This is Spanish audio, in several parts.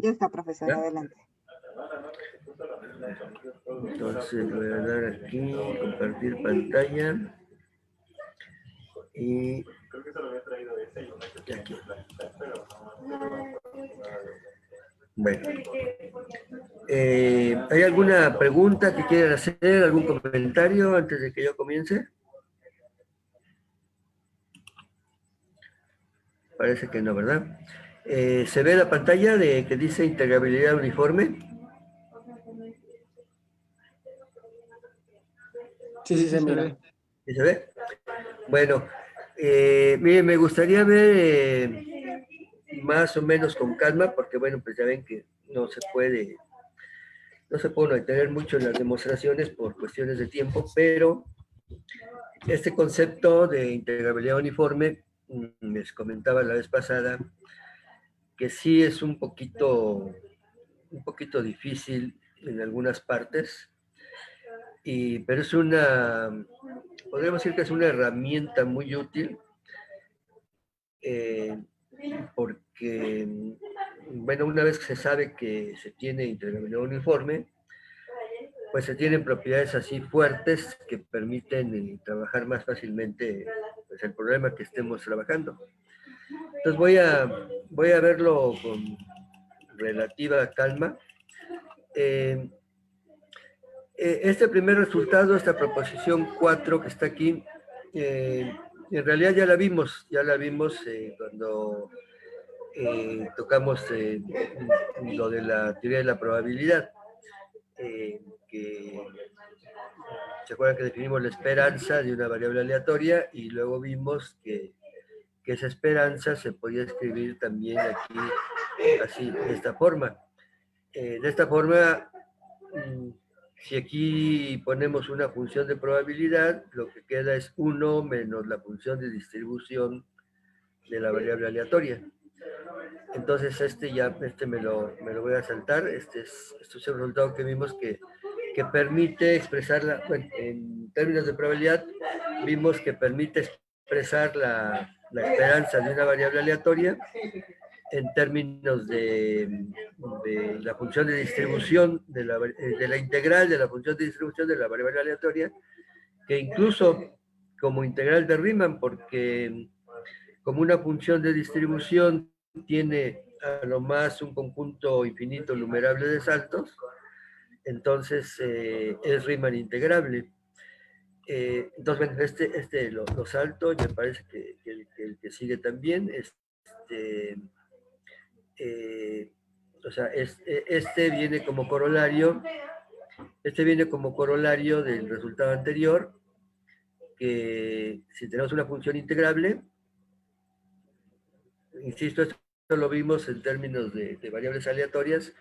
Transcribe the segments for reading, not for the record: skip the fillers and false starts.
Ya está, profesor, ¿Ya? adelante. Entonces voy a dar aquí, compartir pantalla. Y aquí. Bueno. ¿Hay alguna pregunta que quieran hacer? ¿Algún comentario antes de que yo comience? Parece que no, ¿verdad? ¿Se ve la pantalla de que dice integrabilidad uniforme? Sí, se mira. ¿Sí se ve? Bueno, miren, me gustaría ver más o menos con calma, porque bueno, pues ya ven que no se puede detener mucho en las demostraciones por cuestiones de tiempo, pero este concepto de integrabilidad uniforme, les comentaba la vez pasada, que sí es un poquito difícil en algunas partes, pero es podríamos decir que es una herramienta muy útil, porque, bueno, una vez que se sabe que se tiene integrabilidad uniforme, pues se tienen propiedades así fuertes que permiten trabajar más fácilmente pues, el problema que estemos trabajando. Entonces voy a verlo con relativa calma. Este primer resultado, esta proposición 4 que está aquí, en realidad ya la vimos cuando tocamos lo de la teoría de la probabilidad, que se acuerdan que definimos la esperanza de una variable aleatoria y luego vimos que esa esperanza se podía escribir también aquí, así, de esta forma. Si aquí ponemos una función de probabilidad, lo que queda es 1 menos la función de distribución de la variable aleatoria. Entonces este me lo voy a saltar. Este es el resultado que vimos que permite expresar, bueno, en términos de probabilidad, vimos que permite expresar la esperanza de una variable aleatoria en términos de la función de distribución, de la integral de la función de distribución de la variable aleatoria, que incluso como integral de Riemann, porque como una función de distribución tiene a lo más un conjunto infinito numerable de saltos, entonces es Riemann integrable. Entonces, bueno, este lo salto, y me parece que el que sigue también, o sea, este viene como corolario del resultado anterior, que si tenemos una función integrable, insisto, esto lo vimos en términos de variables aleatorias,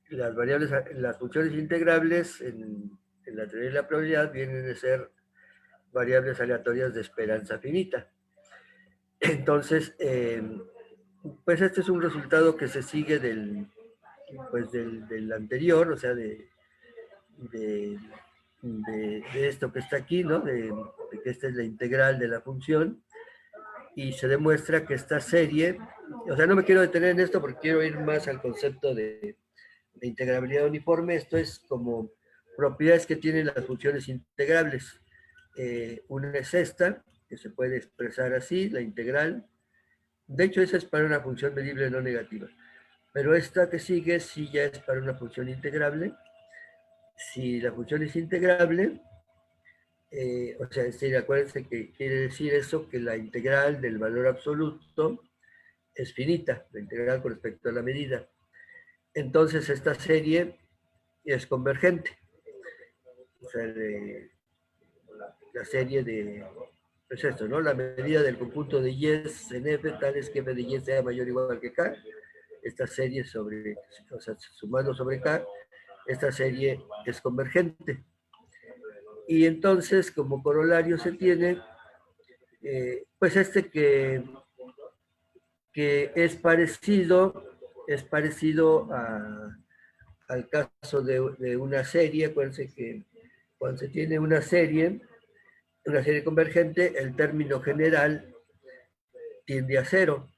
las funciones integrables en la teoría de la probabilidad vienen a ser variables aleatorias de esperanza finita. Entonces, pues este es un resultado que se sigue del anterior, o sea, de esto que está aquí, ¿no? De que esta es la integral de la función, y se demuestra que esta serie, o sea, no me quiero detener en esto porque quiero ir más al concepto de integrabilidad uniforme. Esto es como propiedades que tienen las funciones integrables. Una es esta, que se puede expresar así, la integral. De hecho, esa es para una función medible no negativa. Pero esta que sigue sí ya es para una función integrable. Si la función es integrable, o sea, acuérdense que quiere decir eso, que la integral del valor absoluto es finita, la integral con respecto a la medida. Entonces esta serie es convergente. O sea, la serie de, pues esto, ¿no? La medida del conjunto de Yes en F, tal es que F de Y sea mayor o igual que K. Esta serie o sea, sumando sobre K, esta serie es convergente. Y entonces, como corolario se tiene, pues que es parecido al caso de una serie. Acuérdense que cuando se tiene una serie convergente, el término general tiende a cero.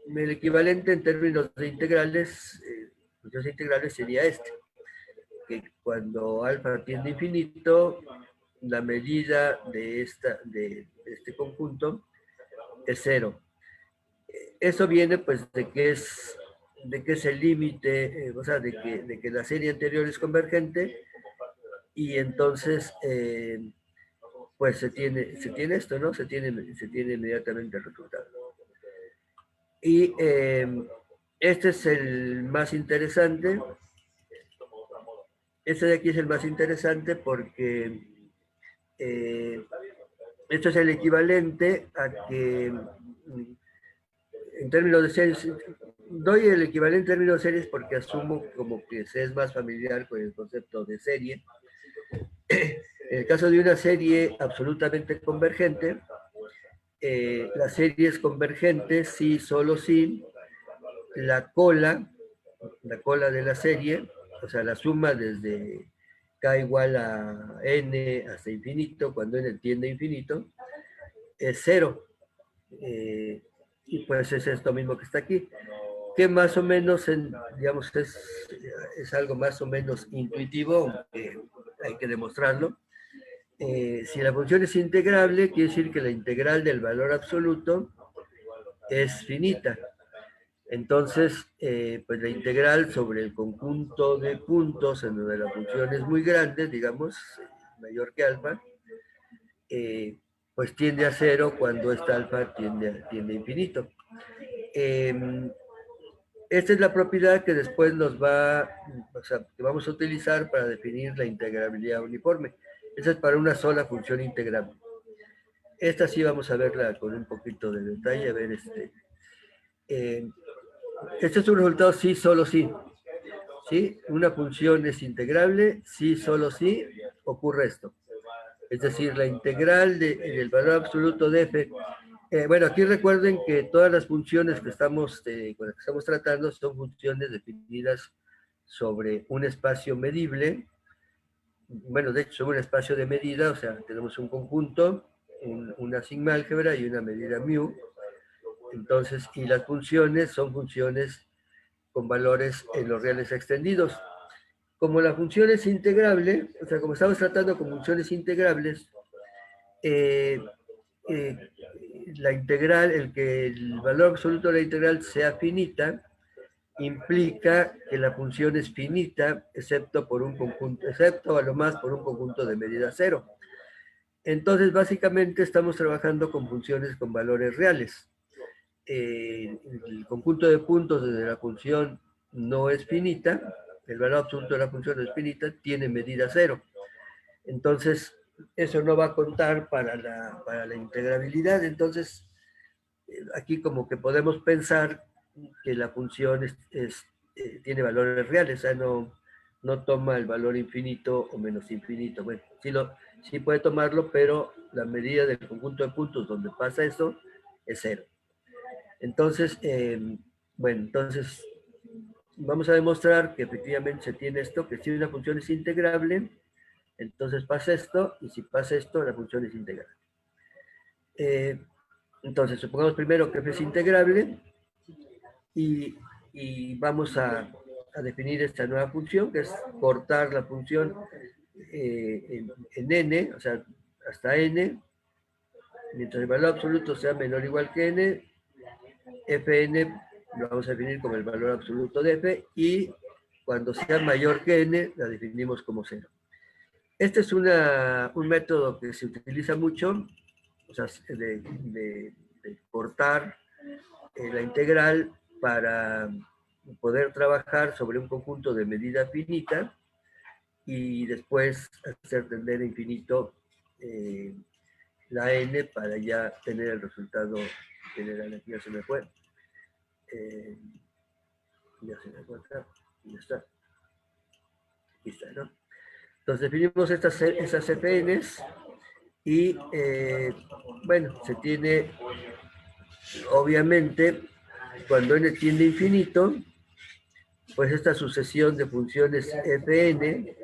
el equivalente en términos de integrales, funciones integrales sería este, que cuando alfa tiende a infinito, la medida de este conjunto es cero. Eso viene pues de que es el límite, o sea, de que la serie anterior es convergente y entonces pues se tiene esto, ¿no? Se tiene inmediatamente el resultado. Y este es el más interesante. Este de aquí es el más interesante porque esto es el equivalente a que en términos de series, doy el equivalente en términos de series porque asumo como que se es más familiar con el concepto de serie. En el caso de una serie absolutamente convergente, la serie es convergente si, solo si la cola de la serie, o sea, la suma desde k igual a n hasta infinito, cuando n tiende a infinito, es cero. Y pues es esto mismo que está aquí, que más o menos, digamos, es algo más o menos intuitivo, hay que demostrarlo. Si la función es integrable, quiere decir que la integral del valor absoluto es finita. Entonces, pues la integral sobre el conjunto de puntos en donde la función es muy grande, digamos, mayor que alfa, pues tiende a cero cuando esta alfa tiende a infinito. Esta es la propiedad que después o sea, que vamos a utilizar para definir la integrabilidad uniforme. Esa es para una sola función integrable. Esta sí vamos a verla con un poquito de detalle, a ver, este es un resultado sí, solo sí. ¿Sí? Una función es integrable si, solo si ocurre esto. Es decir, la integral del valor absoluto de f. Bueno, aquí recuerden que todas las funciones que con las que estamos tratando son funciones definidas sobre un espacio medible. Bueno, de hecho, sobre un espacio de medida, o sea, tenemos un conjunto, una sigma álgebra y una medida mu. Entonces, y las funciones son funciones con valores en los reales extendidos. Como la función es integrable, o sea, como estamos tratando con funciones integrables, eh, eh, la integral, que el valor absoluto de la integral sea finita, implica que la función es finita, excepto a lo más por un conjunto de medida cero. Entonces, básicamente estamos trabajando con funciones con valores reales. El conjunto de puntos de la función no es finita, el valor absoluto de la función no es finita, tiene medida cero. Entonces, eso no va a contar para la integrabilidad. Entonces, aquí como que podemos pensar que la función tiene valores reales, o sea, no toma el valor infinito o menos infinito. Bueno, sí puede tomarlo, pero la medida del conjunto de puntos donde pasa eso es cero. Entonces, bueno, entonces vamos a demostrar que efectivamente se tiene esto, que si una función es integrable, entonces pasa esto, y si pasa esto, la función es integrable. Entonces, supongamos primero que f es integrable, y vamos a definir esta nueva función, que es cortar la función en n, o sea, hasta n, mientras el valor absoluto sea menor o igual que n, fn lo vamos a definir como el valor absoluto de f, y cuando sea mayor que n, la definimos como cero. Este es un método que se utiliza mucho, o sea, de cortar la integral para poder trabajar sobre un conjunto de medida finita y después hacer tender a infinito la n para ya tener el resultado general. Aquí ya se me fue. Ya se me fue acá. Ya está. Aquí está, ¿no? Entonces definimos esas FNs y, bueno, se tiene, obviamente, cuando n tiende a infinito, pues esta sucesión de funciones fn,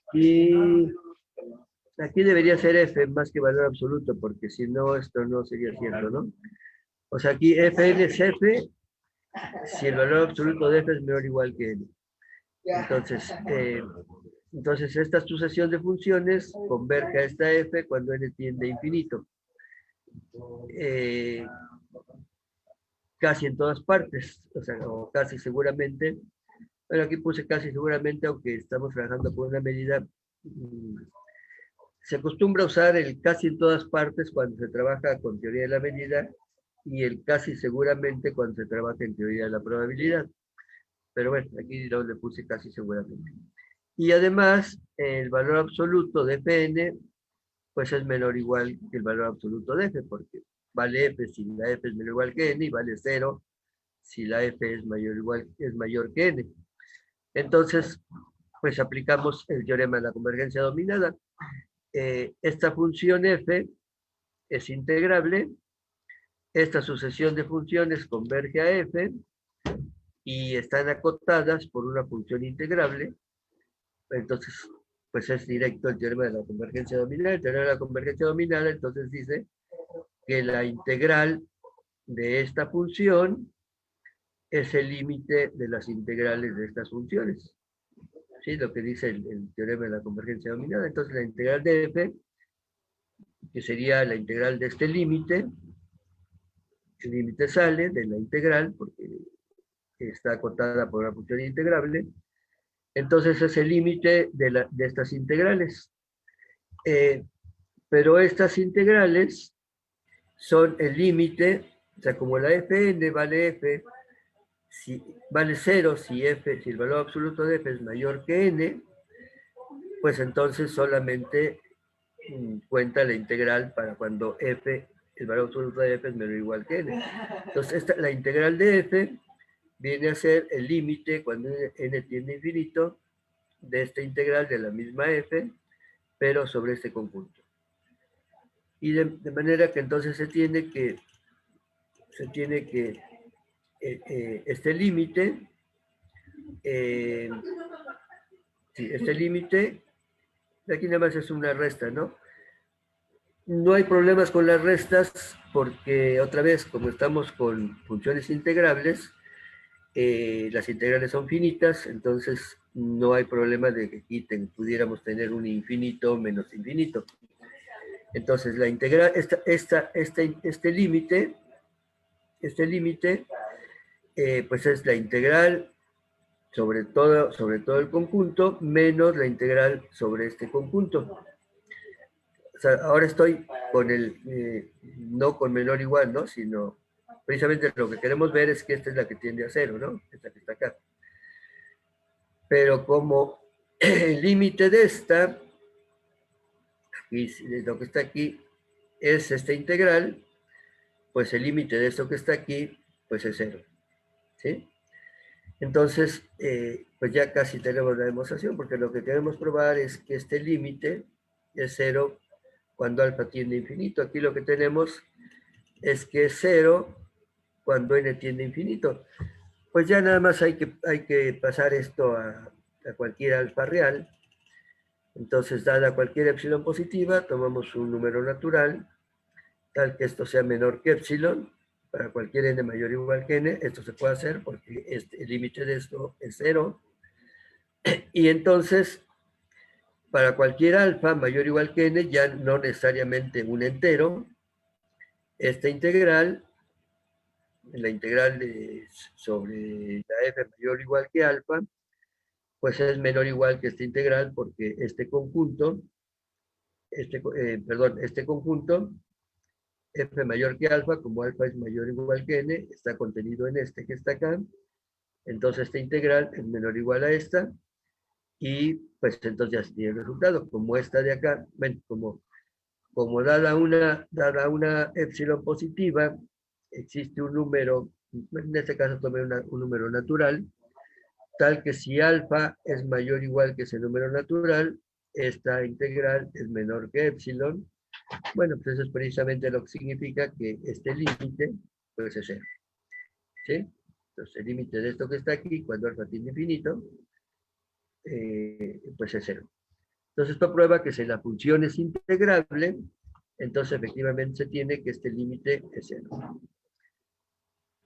aquí Aquí debería ser f más que valor absoluto, porque si no, esto no sería cierto, ¿no? O sea, aquí fn es f si el valor absoluto de f es menor o igual que n. Entonces, esta sucesión de funciones converge a esta f cuando n tiende a infinito. Eh, casi en todas partes, o sea, o casi seguramente. Bueno, aquí puse casi seguramente, aunque estamos trabajando con una medida. Se acostumbra a usar el casi en todas partes cuando se trabaja con teoría de la medida y el casi seguramente cuando se trabaja en teoría de la probabilidad. Pero bueno, aquí no le puse casi seguramente. Y además, el valor absoluto de Pn, pues es menor o igual que el valor absoluto de f, porque vale f si la f es menor o igual que n y vale 0 si la f es mayor que n. Entonces, pues aplicamos el teorema de la convergencia dominada. Esta función f es integrable, esta sucesión de funciones converge a f y están acotadas por una función integrable. Entonces, pues es directo el teorema de la convergencia dominada. El teorema de la convergencia dominada entonces dice que la integral de esta función es el límite de las integrales de estas funciones. ¿Sí? Lo que dice el teorema de la convergencia dominada. Entonces, la integral de f, que sería la integral de este límite, el límite sale de la integral porque está acotada por una función integrable. Entonces, es el límite de estas integrales. Pero estas integrales son el límite, o sea, como la fn vale f, si, vale 0 si el valor absoluto de f es mayor que n, pues entonces solamente cuenta la integral para cuando f, el valor absoluto de f es menor o igual que n. Entonces, la integral de f viene a ser el límite cuando n tiende a infinito de esta integral de la misma f, pero sobre este conjunto. Y de manera que entonces se tiene que este límite, este límite, aquí nada más es una resta, ¿no? No hay problemas con las restas porque otra vez, como estamos con funciones integrables, las integrales son finitas, entonces no hay problema de que aquí pudiéramos tener un infinito menos infinito. Entonces la integral, este límite, pues es la integral sobre todo el conjunto menos la integral sobre este conjunto. O sea, ahora estoy con no con menor o igual, ¿no? Sino precisamente lo que queremos ver es que esta es la que tiende a 0, ¿no? Esta que está acá. Pero como el límite de esta, y lo que está aquí, es esta integral, pues el límite de esto que está aquí, pues es 0. ¿Sí? Entonces, pues ya casi tenemos la demostración, porque lo que queremos probar es que este límite es 0 cuando alfa tiende a infinito. Aquí lo que tenemos es que es 0 cuando n tiende a infinito. Pues ya nada más hay que pasar esto a cualquier alfa real. Entonces, dada cualquier epsilon positiva, tomamos un número natural, tal que esto sea menor que epsilon, para cualquier n mayor o igual que n, esto se puede hacer porque el límite de esto es 0. Y entonces, para cualquier alfa mayor o igual que n, ya no necesariamente un entero, esta integral, la integral sobre la f mayor o igual que alfa, pues es menor o igual que esta integral porque este conjunto, este conjunto, f mayor que alfa, como alfa es mayor o igual que n, está contenido en este que está acá, entonces esta integral es menor o igual a esta, y pues entonces ya se tiene el resultado, como esta de acá, bueno, como dada una epsilon positiva, existe un número, en este caso tomé un número natural, tal que si alfa es mayor o igual que ese número natural, esta integral es menor que epsilon. Bueno, pues eso es precisamente lo que significa que este límite pues es 0. ¿Sí? Entonces el límite de esto que está aquí, cuando alfa tiende a infinito, pues es 0. Entonces esto prueba que si la función es integrable, entonces efectivamente se tiene que este límite es cero.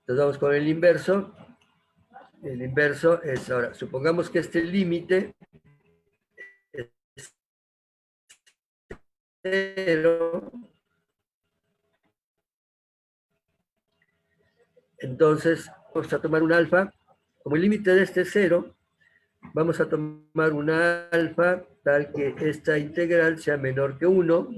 Entonces vamos con el inverso. El inverso es, ahora, supongamos que este límite es cero. Entonces vamos a tomar un alfa. Como el límite de este es cero, vamos a tomar una alfa tal que esta integral sea menor que 1.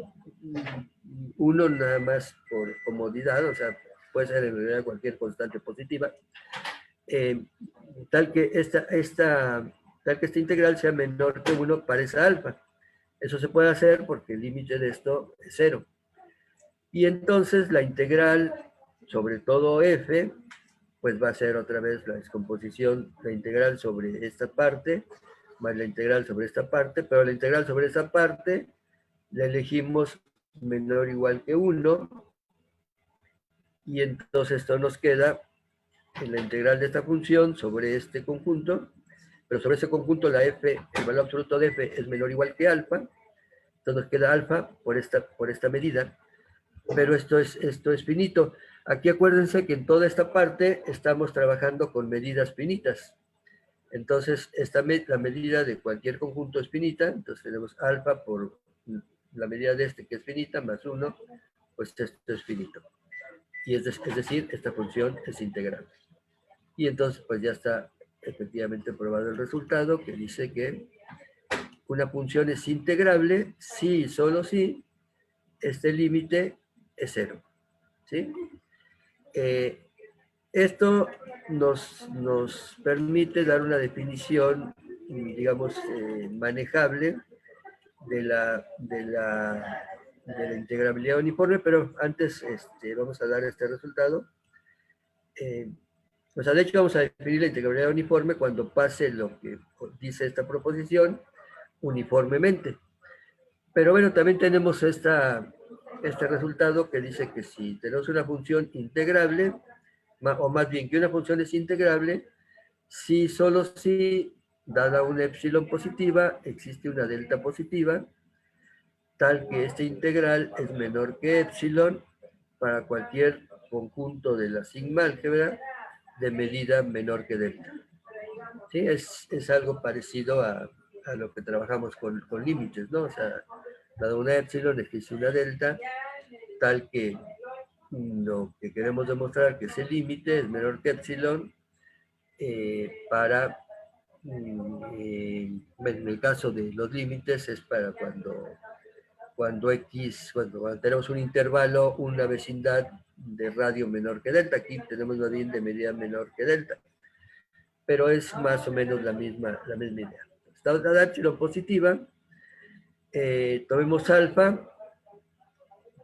1 nada más por comodidad, o sea, puede ser en realidad cualquier constante positiva. Eh, tal que esta integral sea menor que 1 para esa alfa. Eso se puede hacer porque el límite de esto es 0. Y entonces la integral sobre todo f, pues va a ser otra vez la descomposición, la integral sobre esta parte, más la integral sobre esta parte, pero la integral sobre esta parte la elegimos menor o igual que 1, y entonces esto nos queda en la integral de esta función sobre este conjunto, pero sobre ese conjunto la f, el valor absoluto de f es menor o igual que alfa, entonces nos queda alfa por esta medida, pero esto es finito. Aquí acuérdense que en toda esta parte estamos trabajando con medidas finitas. Entonces, la medida de cualquier conjunto es finita, entonces tenemos alfa por la medida de este que es finita, más 1, pues esto es finito. Y es decir, esta función es integral. Y entonces, pues ya está efectivamente probado el resultado, que dice que una función es integrable si y solo si este límite es cero. ¿Sí? Esto nos permite dar una definición, digamos, manejable de la integrabilidad uniforme, pero antes vamos a dar este resultado. O sea, de hecho vamos a definir la integrabilidad uniforme cuando pase lo que dice esta proposición uniformemente. Pero bueno, también tenemos este resultado que dice que si tenemos una función integrable, o más bien que una función es integrable, si solo si, dada una epsilon positiva, existe una delta positiva, tal que este integral es menor que epsilon para cualquier conjunto de la sigma álgebra de medida menor que delta. ¿Sí? Es algo parecido a lo que trabajamos con límites, ¿no? O sea, dado una epsilon existe una delta, tal que lo que queremos demostrar que ese límite es menor que epsilon para, en el caso de los límites, es para cuando tenemos un intervalo, una vecindad de radio menor que delta. Aquí tenemos más bien de medida menor que delta, pero es más o menos la misma idea. Está la epsilon positiva, tomemos alfa,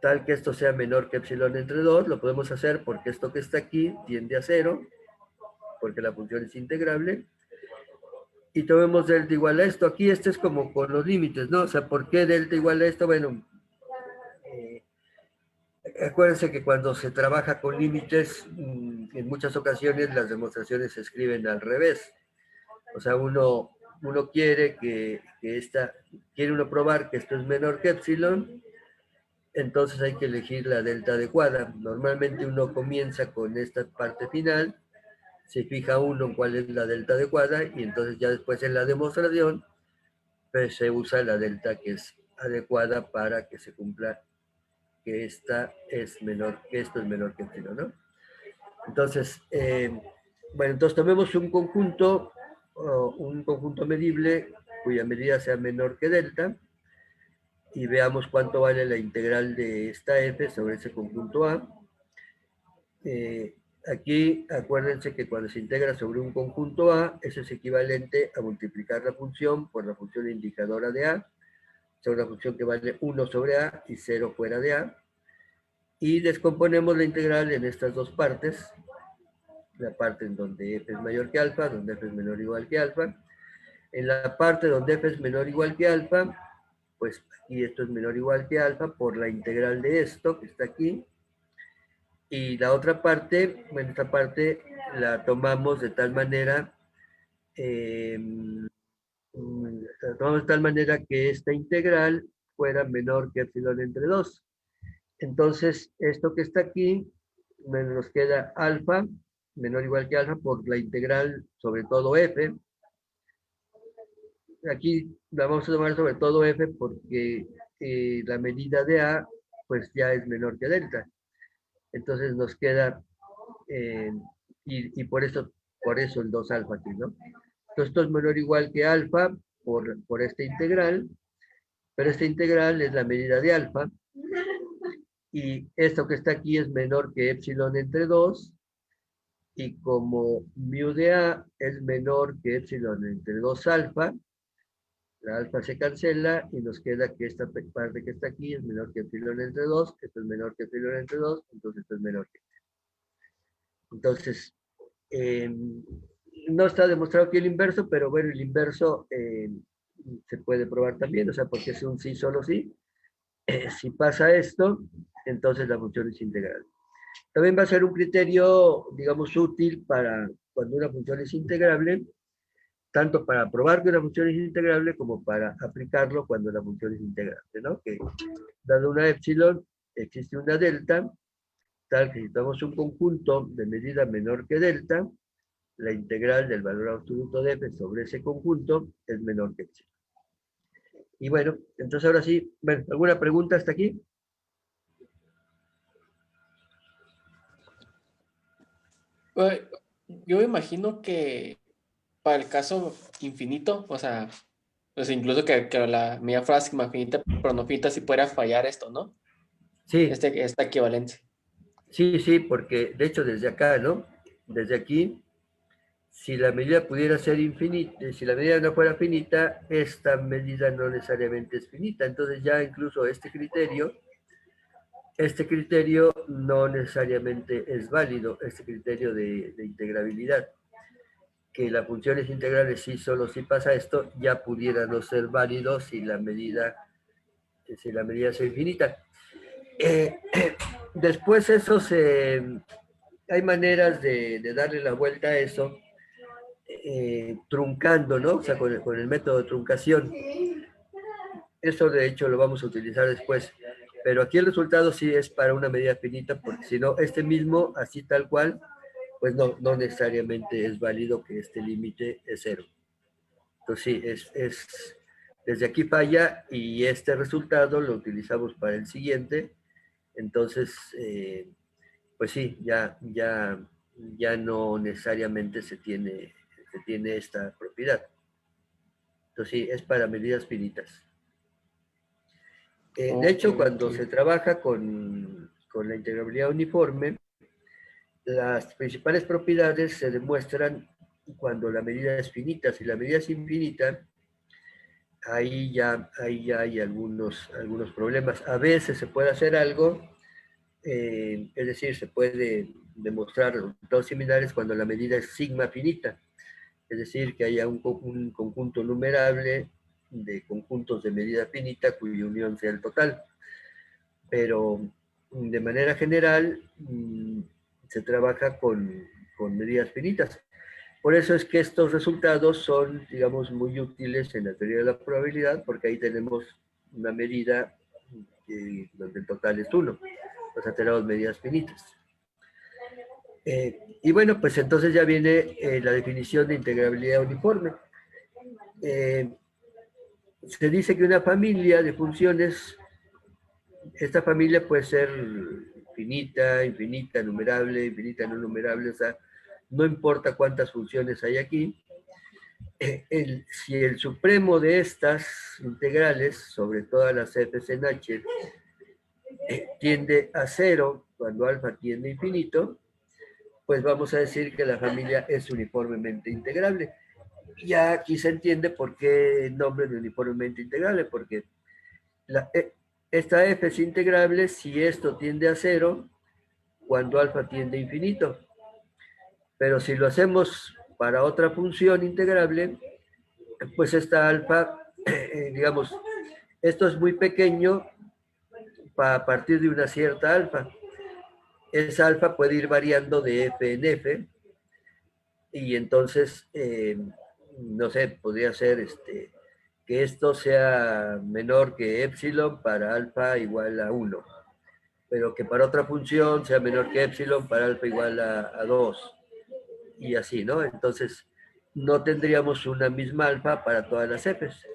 tal que esto sea menor que epsilon entre 2, lo podemos hacer porque esto que está aquí tiende a 0, porque la función es integrable, y tomemos delta igual a esto. Aquí este es como con los límites, ¿no? O sea, ¿por qué delta igual a esto? Bueno, acuérdense que cuando se trabaja con límites, en muchas ocasiones las demostraciones se escriben al revés. O sea, uno quiere quiere uno probar que esto es menor que epsilon, entonces hay que elegir la delta adecuada. Normalmente uno comienza con esta parte final, se fija uno cuál es la delta adecuada y entonces ya después en la demostración pues se usa la delta que es adecuada para que se cumpla que esto es menor que epsilon, ¿no? Entonces, bueno, entonces tomemos un conjunto medible cuya medida sea menor que delta y veamos cuánto vale la integral de esta f sobre ese conjunto A. Aquí acuérdense que cuando se integra sobre un conjunto A, eso es equivalente a multiplicar la función por la función indicadora de A, sobre una función que vale 1 sobre A y 0 fuera de A, y descomponemos la integral en estas dos partes, la parte en donde f es mayor que alfa, donde f es menor o igual que alfa. En la parte donde f es menor o igual que alfa, pues aquí esto es menor o igual que alfa por la integral de esto que está aquí. Y la otra parte, bueno, esta parte la tomamos de tal manera Tomamos de tal manera que esta integral fuera menor que epsilon entre 2. Entonces, esto que está aquí, nos queda alfa, menor o igual que alfa, por la integral sobre todo f. Aquí la vamos a tomar sobre todo f porque la medida de a, pues ya es menor que delta. Entonces nos queda, y por eso el 2 alfa aquí, ¿no? Entonces esto es menor o igual que alfa por esta integral, pero esta integral es la medida de alfa, y esto que está aquí es menor que epsilon entre 2, y como mu de a es menor que epsilon entre 2 alfa, la alfa se cancela y nos queda que esta parte que está aquí es menor que epsilon entre 2, esto es menor que epsilon entre 2, entonces esto es menor que. Entonces, eh, no está demostrado aquí el inverso, pero bueno, el inverso se puede probar también, o sea, porque es un sí, solo sí. Si pasa esto, entonces la función es integral. También va a ser un criterio, digamos, útil para cuando una función es integrable, tanto para probar que una función es integrable como para aplicarlo cuando la función es integrable, ¿no? Que dado una epsilon, existe una delta, tal que si tomamos un conjunto de medida menor que delta, la integral del valor absoluto de f sobre ese conjunto es menor que epsilon. Y bueno, entonces ahora sí, bueno, ¿alguna pregunta hasta aquí? Pues, yo me imagino que para el caso infinito, o sea, pues incluso que la media frágil finita, pero no finita, sí pudiera fallar esto, ¿no? Sí, Esta equivalencia. sí, sí, porque de hecho desde acá, ¿no? Desde aquí, si la medida pudiera ser infinita, si la medida no fuera finita, esta medida no necesariamente es finita. Entonces ya incluso este criterio no necesariamente es válido, este criterio de integrabilidad. Que las funciones integrales sí solo si pasa esto, ya pudiera no ser válido si la medida es infinita. Eh, después hay maneras de darle la vuelta a eso, truncando, ¿no? O sea, con el método de truncación. Eso de hecho lo vamos a utilizar después. Pero aquí el resultado sí es para una medida finita, porque si no, este mismo, así tal cual, pues no necesariamente es válido que este límite es cero. Entonces sí, desde aquí falla y este resultado lo utilizamos para el siguiente. Entonces, pues sí, ya no necesariamente se tiene esta propiedad. Entonces sí, es para medidas finitas. De Ok, hecho, cuando ok. se trabaja con la integrabilidad uniforme, las principales propiedades se demuestran cuando la medida es finita. Si la medida es infinita, ahí ya hay algunos problemas. A veces se puede hacer algo, es decir, se puede demostrar resultados similares cuando la medida es sigma finita, es decir, que haya un conjunto numerable de conjuntos de medida finita cuya unión sea el total. Pero de manera general se trabaja con medidas finitas. Por eso es que estos resultados son, digamos, muy útiles en la teoría de la probabilidad, porque ahí tenemos una medida donde el total es 1. Entonces tenemos medidas finitas. Y bueno, pues entonces ya viene la definición de integrabilidad uniforme. Eh, Se dice que una familia de funciones, esta familia puede ser finita, infinita, numerable, infinita, no numerable, o sea, no importa cuántas funciones hay aquí. Si el supremo de estas integrales, sobre todas las f's en h, tiende a cero cuando alfa tiende a infinito, pues vamos a decir que la familia es uniformemente integrable. Ya aquí se entiende por qué el nombre de uniformemente integrable, porque la, esta f es integrable si esto tiende a cero cuando alfa tiende a infinito. Pero si lo hacemos para otra función integrable, pues esta alfa, digamos, esto es muy pequeño a partir de una cierta alfa. Esa alfa puede ir variando de f en f, y entonces no sé, podría ser que esto sea menor que epsilon para alfa igual a 1, pero que para otra función sea menor que epsilon para alfa igual a 2, y así, ¿no? Entonces, no tendríamos una misma alfa para todas las f's.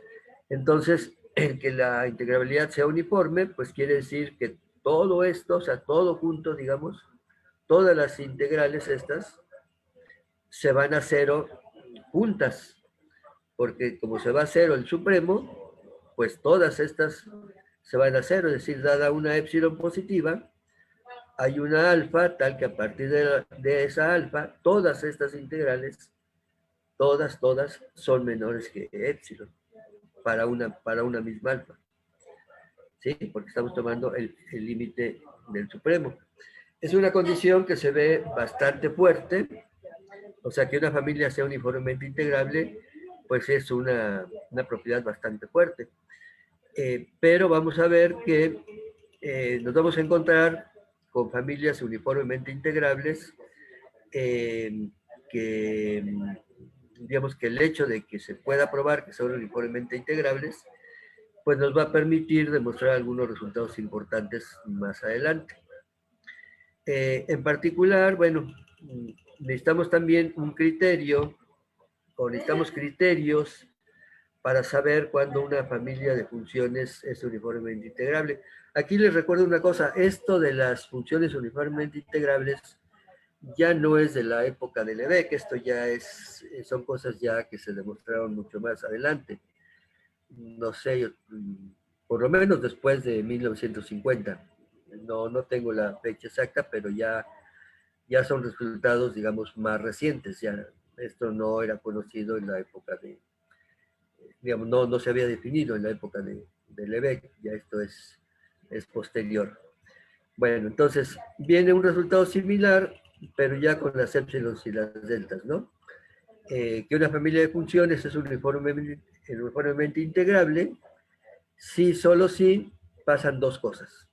Entonces, el que la integrabilidad sea uniforme, pues quiere decir que todo esto, o sea, todo junto, digamos, todas las integrales estas, se van a cero juntas, porque como se va a cero el supremo, pues todas estas se van a cero, es decir, dada una epsilon positiva, hay una alfa, tal que a partir de esa alfa, todas estas integrales, todas son menores que epsilon para una misma alfa, ¿sí? Porque estamos tomando el límite del supremo. Es una condición que se ve bastante fuerte, o sea, que una familia sea uniformemente integrable, pues es una propiedad bastante fuerte. Pero vamos a ver que nos vamos a encontrar con familias uniformemente integrables que, digamos que el hecho de que se pueda probar que son uniformemente integrables, pues nos va a permitir demostrar algunos resultados importantes más adelante. En particular, bueno, necesitamos también un criterio, o necesitamos criterios para saber cuándo una familia de funciones es uniformemente integrable. Aquí les recuerdo una cosa, esto de las funciones uniformemente integrables ya no es de la época de Lebesgue, que esto ya son cosas ya que se demostraron mucho más adelante. No sé, por lo menos después de 1950. No tengo la fecha exacta, pero ya son resultados, digamos, más recientes. Ya esto no era conocido en la época digamos, no se había definido en la época de Lebesgue, ya esto es posterior. Bueno, entonces viene un resultado similar, pero ya con las épsilons y las deltas, ¿no? Que una familia de funciones es uniformemente integrable si solo si pasan dos cosas.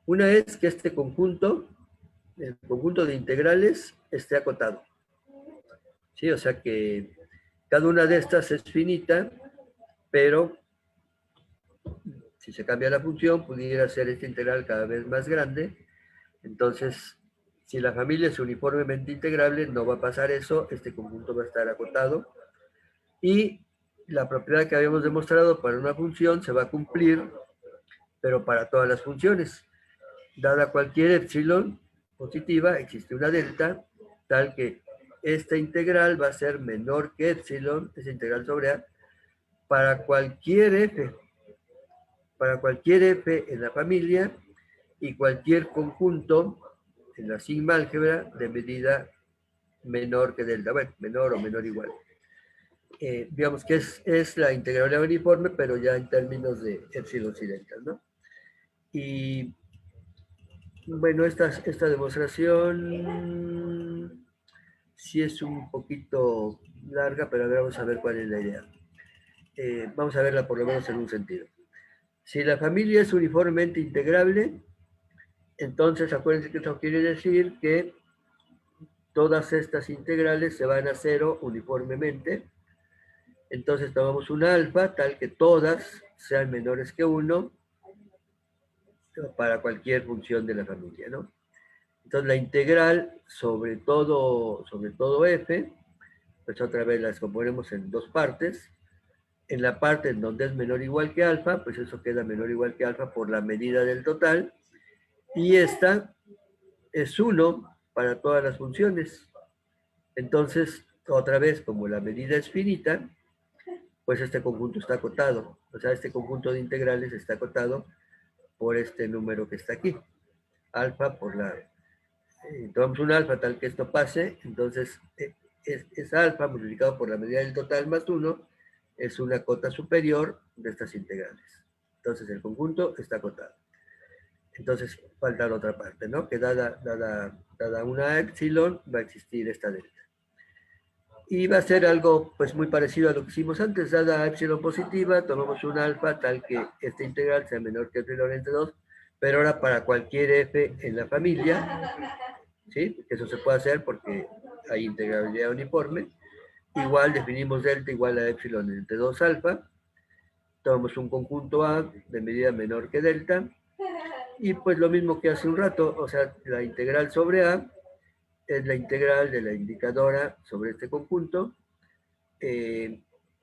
Una es que este conjunto, el conjunto de integrales, esté acotado. ¿Sí? O sea que cada una de estas es finita, pero si se cambia la función, pudiera ser esta integral cada vez más grande. Entonces, si la familia es uniformemente integrable, no va a pasar eso, este conjunto va a estar acotado. Y la propiedad que habíamos demostrado para una función se va a cumplir, pero para todas las funciones. Dada cualquier epsilon positiva, existe una delta, tal que esta integral va a ser menor que epsilon, esa integral sobre A, para cualquier f, en la familia y cualquier conjunto en la sigma álgebra de medida menor que delta, bueno, menor o menor igual. Digamos que es la integrabilidad uniforme, pero ya en términos de epsilon y delta, ¿no? Y bueno, esta demostración sí es un poquito larga, pero a ver, vamos a ver cuál es la idea. Vamos a verla por lo menos en un sentido. Si la familia es uniformemente integrable, entonces acuérdense que esto quiere decir que todas estas integrales se van a cero uniformemente. Entonces tomamos un alfa tal que todas sean menores que 1 para cualquier función de la familia, ¿no? Entonces la integral sobre todo f, pues otra vez la descomponemos en dos partes. En la parte en donde es menor o igual que alfa, pues eso queda menor o igual que alfa por la medida del total. Y esta es 1 para todas las funciones. Entonces, otra vez, como la medida es finita, pues este conjunto está acotado. O sea, este conjunto de integrales está acotado por este número que está aquí. Alfa por la... tomamos un alfa tal que esto pase, entonces es alfa multiplicado por la medida del total más 1, es una cota superior de estas integrales. Entonces el conjunto está acotado. Entonces falta la otra parte, ¿no? Que dada una epsilon va a existir esta delta. Y va a ser algo pues muy parecido a lo que hicimos antes, dada epsilon positiva, tomamos un alfa tal que esta integral sea menor que epsilon entre 2, pero ahora para cualquier f en la familia, ¿sí? Eso se puede hacer porque hay integrabilidad uniforme, igual definimos delta igual a epsilon entre 2 alfa, tomamos un conjunto A de medida menor que delta, y pues lo mismo que hace un rato, o sea, la integral sobre A es la integral de la indicadora sobre este conjunto,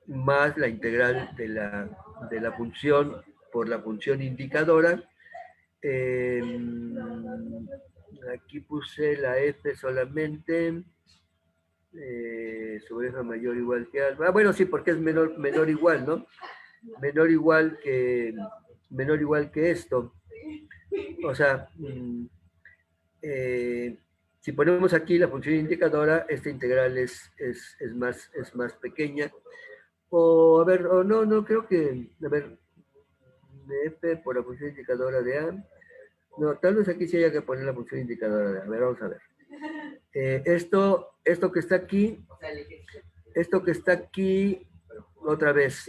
más la integral de la función por la función indicadora. Eh, Aquí puse la F solamente, sobre F mayor o igual que alfa. Ah, bueno, sí, porque es menor igual, ¿no? Menor menor igual que esto. O sea, si ponemos aquí la función indicadora, esta integral es más pequeña. O, a ver, o no, no, creo que, a ver, de F por la función indicadora de A. No, tal vez aquí sí haya que poner la función indicadora de A. A ver, vamos a ver. Esto que está aquí, otra vez,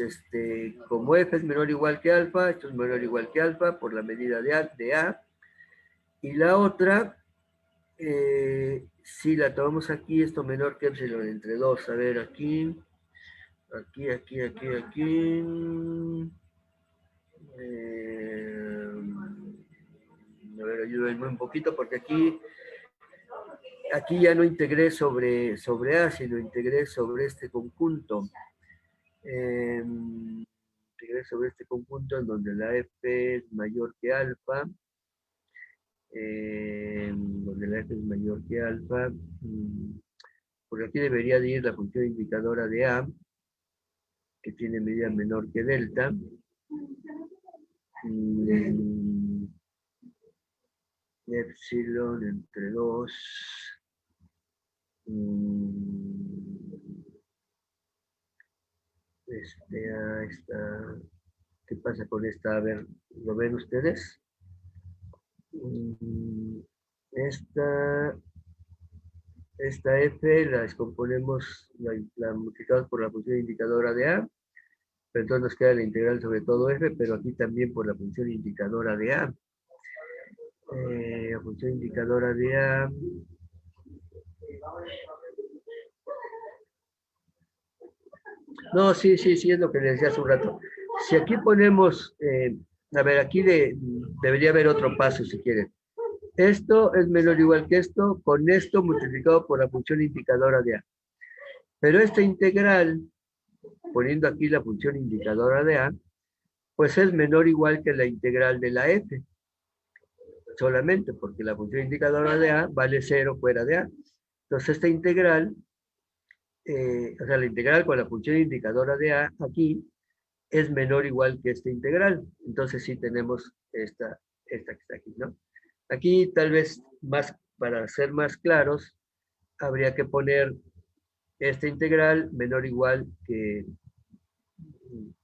como F es menor o igual que alfa, esto es menor o igual que alfa por la medida de A. Y la otra, si la tomamos aquí, esto menor que epsilon entre 2. A ver, aquí. A ver, ayúdenme un poquito porque aquí ya no integré sobre A, sino integré sobre este conjunto. Integré sobre este conjunto en donde la F es mayor que alfa. Donde la F es mayor que alfa. Porque aquí debería de ir la función indicadora de A, que tiene medida menor que delta. Epsilon entre 2. Esta, ¿qué pasa con esta? A ver, ¿lo ven ustedes? Esta, esta F la descomponemos, la multiplicamos por la función indicadora de A, pero entonces nos queda la integral sobre todo F, pero aquí también por la función indicadora de A. La función indicadora de A. No, sí, es lo que les decía hace un rato. Si aquí ponemos, a ver, aquí debería haber otro paso si quieren. Esto es menor o igual que esto, con esto multiplicado por la función indicadora de A. Pero esta integral, poniendo aquí la función indicadora de A, pues es menor o igual que la integral de la F, solamente porque la función indicadora de A vale 0 fuera de A. Entonces esta integral, o sea, la integral con la función indicadora de A aquí, es menor o igual que esta integral. Entonces sí tenemos esta que está aquí, ¿no? Aquí tal vez más, para ser más claros, habría que poner esta integral menor o igual que,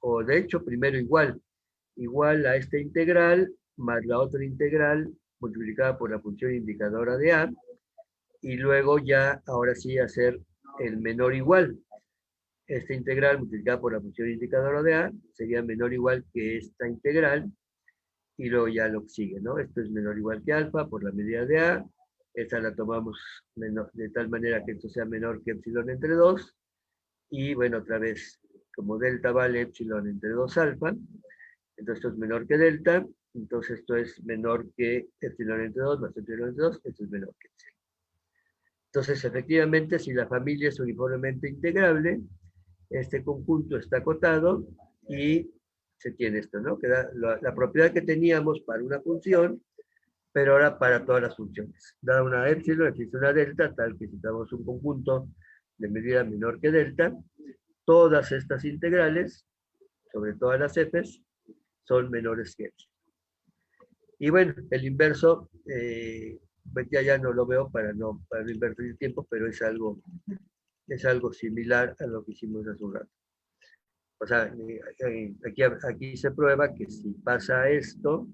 o de hecho primero igual a esta integral más la otra integral multiplicada por la función indicadora de A, y luego ya, ahora sí, hacer el menor igual. Esta integral multiplicada por la función indicadora de A sería menor o igual que esta integral, y luego ya lo que sigue, ¿no? Esto es menor o igual que alfa por la medida de A, esta la tomamos de tal manera que esto sea menor que epsilon entre 2, y bueno, otra vez, como delta vale epsilon entre 2 alfa, entonces esto es menor que delta, entonces esto es menor que epsilon entre 2 más epsilon entre 2, esto es menor que epsilon. Entonces, efectivamente, si la familia es uniformemente integrable, este conjunto está acotado y se tiene esto, ¿no? Que da la propiedad que teníamos para una función, pero ahora para todas las funciones. Dada una epsilon, existe una delta, tal que si tenemos un conjunto de medida menor que delta, todas estas integrales, sobre todas las f's, son menores que epsilon. Y bueno, el inverso, pues ya no lo veo para no invertir tiempo, pero es algo similar a lo que hicimos hace un rato. O sea, aquí se prueba que si pasa esto,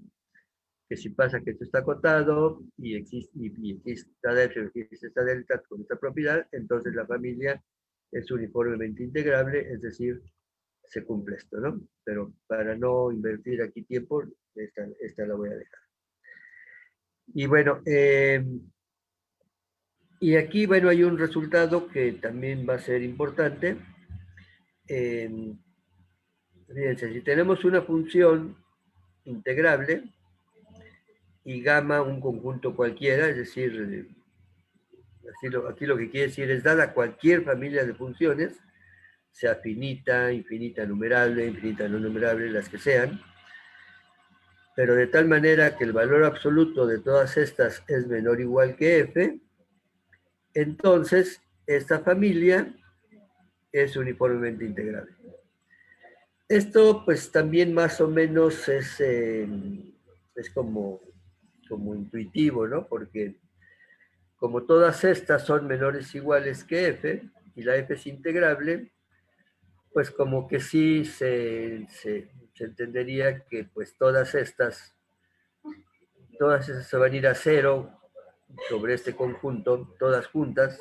que si pasa que esto está acotado y existe esta delta con esta propiedad, entonces la familia es uniformemente integrable, es decir, se cumple esto, ¿no? Pero para no invertir aquí tiempo, esta la voy a dejar. Y bueno, Y aquí, bueno, hay un resultado que también va a ser importante. Fíjense, si tenemos una función integrable y gamma un conjunto cualquiera, es decir, aquí lo que quiere decir es dada cualquier familia de funciones, sea finita, infinita numerable, infinita no numerable, las que sean, pero de tal manera que el valor absoluto de todas estas es menor o igual que f, entonces esta familia es uniformemente integrable. Esto pues también más o menos es como intuitivo, ¿no? Porque como todas estas son menores o iguales que f, y la f es integrable, pues como que sí se entendería que pues todas esas se van a ir a cero sobre este conjunto, todas juntas,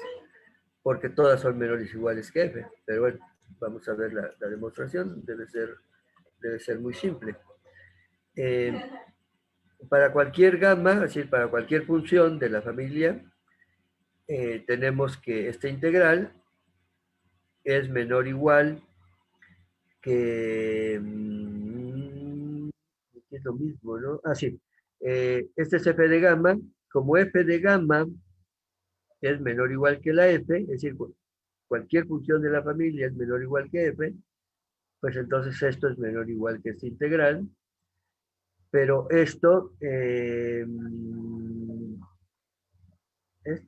porque todas son menores o iguales que f. Pero bueno, vamos a ver la demostración, debe ser muy simple. Eh, para cualquier gamma, es decir, para cualquier función de la familia, tenemos que esta integral es menor o igual que... es lo mismo, ¿no? Ah, sí. Este es f de gamma. Como f de gamma es menor o igual que la f, es decir, cualquier función de la familia es menor o igual que f, pues entonces esto es menor o igual que esta integral, pero esto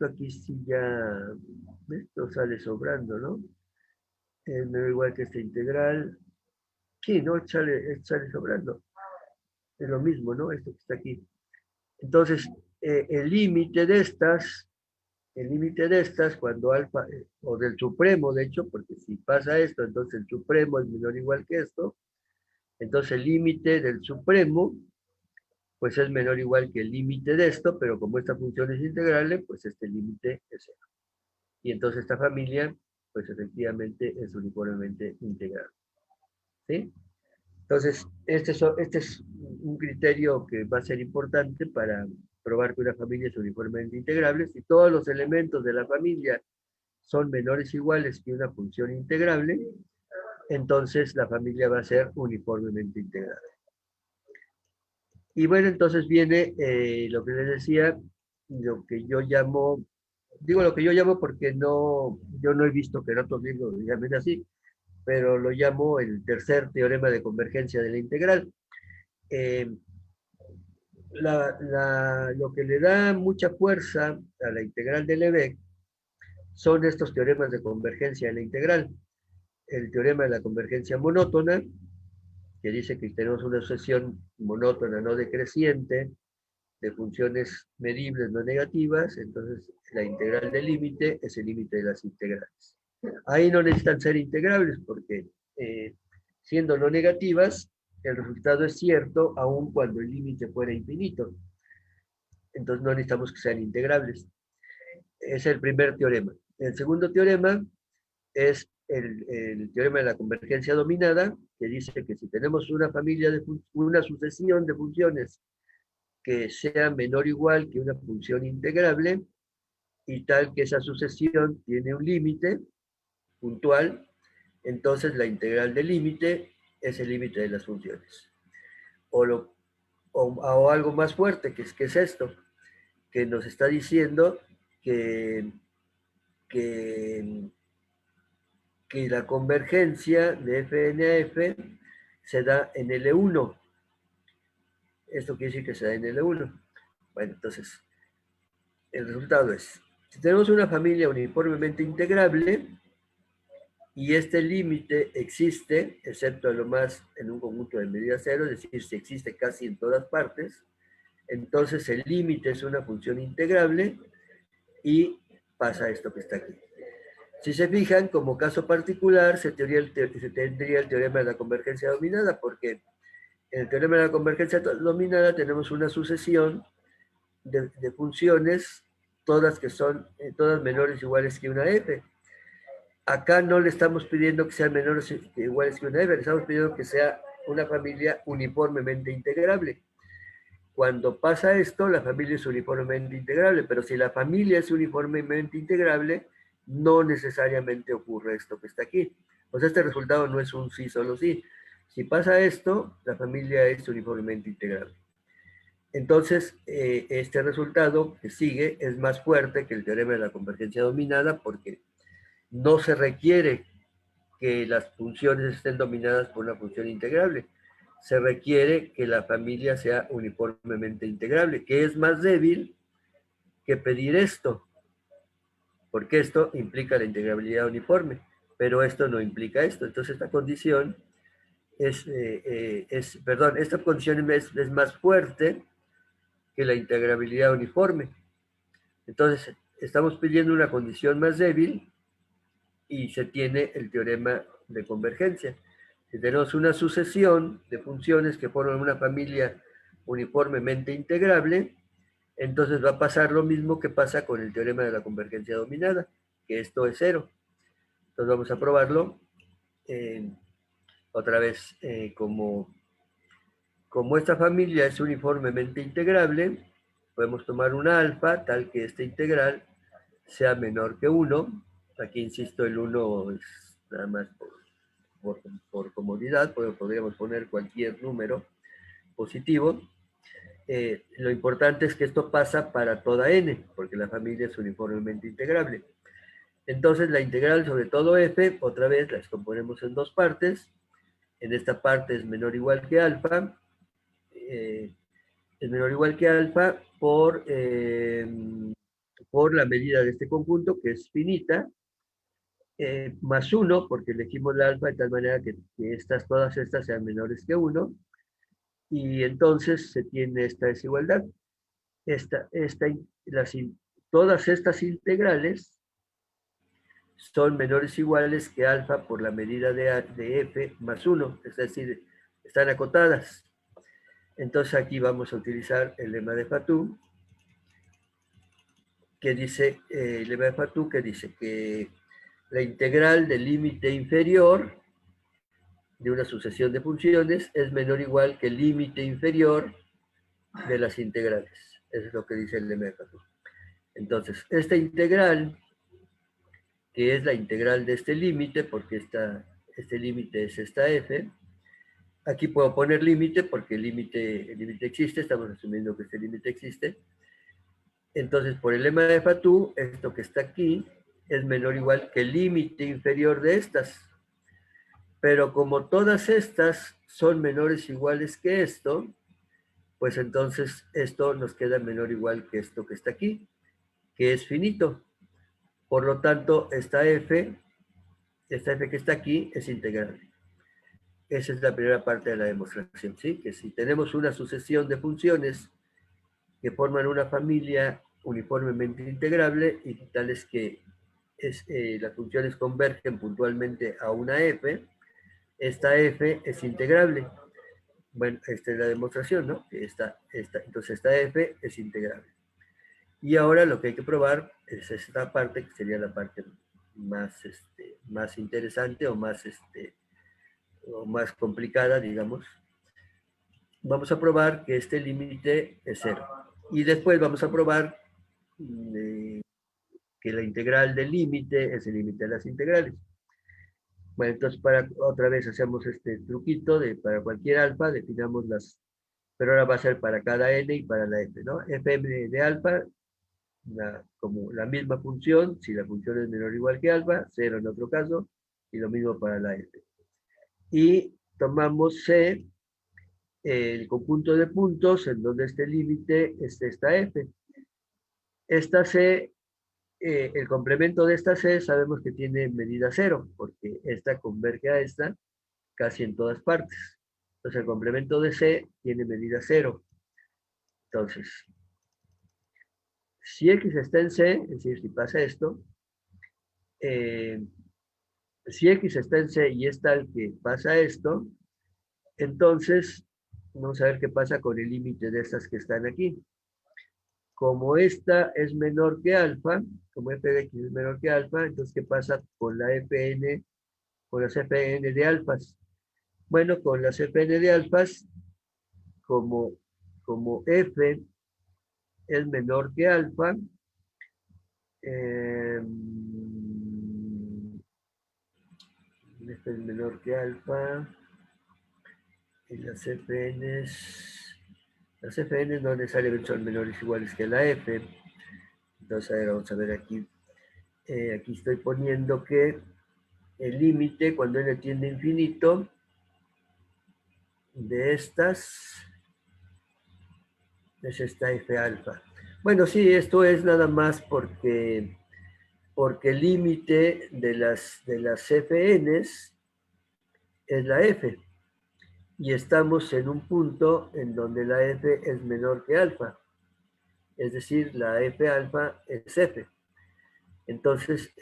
aquí sí ya, esto sale sobrando, ¿no? Es menor o igual que esta integral, sí, ¿no? Sale sobrando, es lo mismo, ¿no? Esto que está aquí. Entonces, el límite de estas, cuando alfa, o del supremo, de hecho, porque si pasa esto, entonces el supremo es menor o igual que esto, entonces el límite del supremo pues es menor o igual que el límite de esto, pero como esta función es integrable, pues este límite es cero. Y entonces esta familia, pues efectivamente es uniformemente integrable. ¿Sí? Entonces, este es un criterio que va a ser importante para probar que una familia es uniformemente integrable. Si todos los elementos de la familia son menores o iguales que una función integrable, entonces la familia va a ser uniformemente integrable. Y bueno, entonces viene lo que les decía, lo que yo llamo, digo lo que yo llamo porque yo no he visto que en otros libros lo llamen así, pero lo llamo el tercer teorema de convergencia de la integral. Eh, lo que le da mucha fuerza a la integral de Lebesgue son estos teoremas de convergencia de la integral. El teorema de la convergencia monótona, que dice que tenemos una sucesión monótona no decreciente de funciones medibles no negativas, entonces la integral del límite es el límite de las integrales. Ahí no necesitan ser integrables porque siendo no negativas, el resultado es cierto aun cuando el límite fuera infinito. Entonces no necesitamos que sean integrables. Es el primer teorema. El segundo teorema es el teorema de la convergencia dominada, que dice que si tenemos una sucesión de funciones que sea menor o igual que una función integrable y tal que esa sucesión tiene un límite puntual, entonces la integral del límite es el límite de las funciones. O algo más fuerte, que es esto, que nos está diciendo que, que, que la convergencia de Fn a F se da en L1. Esto quiere decir que se da en L1. Bueno, entonces, el resultado es, si tenemos una familia uniformemente integrable y este límite existe, excepto lo más en un conjunto de medida cero, es decir, si existe casi en todas partes, entonces el límite es una función integrable y pasa esto que está aquí. Si se fijan, como caso particular, se tendría el teorema de la convergencia dominada, porque en el teorema de la convergencia dominada tenemos una sucesión de funciones, todas que son todas menores o iguales que una f. Acá no le estamos pidiendo que sean menores o iguales que una f, le estamos pidiendo que sea una familia uniformemente integrable. Cuando pasa esto, la familia es uniformemente integrable, pero si la familia es uniformemente integrable, no necesariamente ocurre esto que está aquí. O sea, este resultado no es un sí, solo sí. Si pasa esto, la familia es uniformemente integrable. Entonces, este resultado que sigue es más fuerte que el teorema de la convergencia dominada porque no se requiere que las funciones estén dominadas por una función integrable. Se requiere que la familia sea uniformemente integrable, que es más débil que pedir esto, porque esto implica la integrabilidad uniforme, pero esto no implica esto. Entonces esta condición perdón, esta condición es más fuerte que la integrabilidad uniforme. Entonces estamos pidiendo una condición más débil y se tiene el teorema de convergencia. Si tenemos una sucesión de funciones que forman una familia uniformemente integrable, entonces va a pasar lo mismo que pasa con el teorema de la convergencia dominada, que esto es cero. Entonces vamos a probarlo otra vez como esta familia es uniformemente integrable, podemos tomar una alfa tal que esta integral sea menor que 1. Aquí insisto, el 1 es nada más por comodidad, podríamos poner cualquier número positivo. Lo importante es que esto pasa para toda n, porque la familia es uniformemente integrable. Entonces la integral sobre todo f, otra vez la descomponemos en dos partes. En esta parte es menor o igual que alfa. Es menor o igual que alfa por la medida de este conjunto, que es finita, más 1, porque elegimos la alfa de tal manera que todas estas sean menores que 1, y entonces se tiene esta desigualdad. Esta, esta, las, todas estas integrales son menores o iguales que alfa por la medida de f más 1, es decir, están acotadas. Entonces aquí vamos a utilizar el lema de Fatou, que dice, el lema de Fatou que dice que la integral del límite inferior de una sucesión de funciones es menor o igual que el límite inferior de las integrales. Eso es lo que dice el lema de Fatou. Entonces, esta integral, que es la integral de este límite, porque este límite es esta f, aquí puedo poner límite porque el límite existe, estamos asumiendo que este límite existe. Entonces, por el lema de Fatou, esto que está aquí es menor o igual que el límite inferior de estas. Pero como todas estas son menores o iguales que esto, pues entonces esto nos queda menor o igual que esto que está aquí, que es finito. Por lo tanto, esta f que está aquí es integrable. Esa es la primera parte de la demostración, ¿sí? Que si tenemos una sucesión de funciones que forman una familia uniformemente integrable y tales que las funciones convergen puntualmente a una f, esta f es integrable. Bueno, esta es la demostración, ¿no? Que entonces esta f es integrable. Y ahora lo que hay que probar es esta parte, que sería la parte más interesante o más complicada, digamos. Vamos a probar que este límite es cero. Y después vamos a probar que la integral del límite es el límite de las integrales. Bueno, entonces otra vez hacemos este truquito para cualquier alfa, definamos pero ahora va a ser para cada n y para la f, ¿no? fm de alfa, como la misma función, si la función es menor o igual que alfa, cero en otro caso, y lo mismo para la f. Y tomamos c, el conjunto de puntos en donde este límite es esta f. Esta c, el complemento de esta c sabemos que tiene medida cero, porque esta converge a esta casi en todas partes. Entonces el complemento de c tiene medida cero. Entonces, si x está en c, es decir, si pasa esto, si x está en c y es tal que pasa esto, entonces vamos a ver qué pasa con el límite de estas que están aquí. Como esta es menor que alfa, como f de x es menor que alfa, entonces ¿qué pasa con la fn, con las fn de alfas? Bueno, con las fn de alfas, como como F es menor que alfa, F es menor que alfa, y las FNs no necesariamente son menores o iguales que la F. Entonces, a ver, vamos a ver aquí. Aquí estoy poniendo que el límite cuando n tiende a infinito de estas es esta F alfa. Bueno, sí, esto es nada más porque el límite de las FNs es la F. Y estamos en un punto en donde la F es menor que alfa. Es decir, la F alfa es F. Entonces,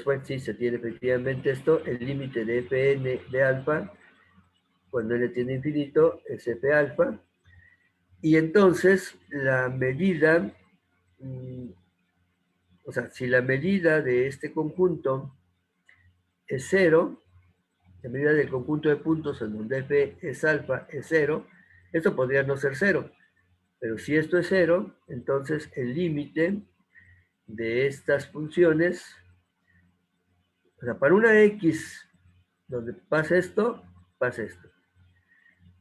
bueno, sí, se tiene efectivamente esto, el límite de Fn de alfa, cuando n tiende a infinito, es F alfa. Y entonces, la medida, o sea, si la medida de este conjunto es cero, la medida del conjunto de puntos en donde F es alfa es cero, esto podría no ser cero. Pero si esto es cero, entonces el límite de estas funciones, o sea, para una X donde pasa esto, pasa esto.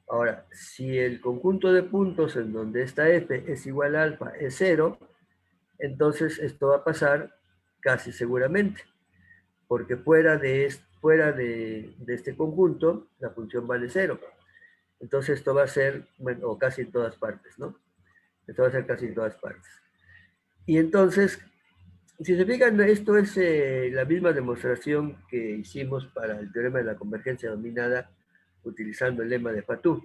Ahora, si el conjunto de puntos en donde esta F es igual a alfa es cero, entonces esto va a pasar casi seguramente, porque fuera de este conjunto, la función vale cero. Entonces esto va a ser, bueno, o casi en todas partes, ¿no? Esto va a ser casi en todas partes. Y entonces, si se fijan, esto es la misma demostración que hicimos para el teorema de la convergencia dominada utilizando el lema de Fatou.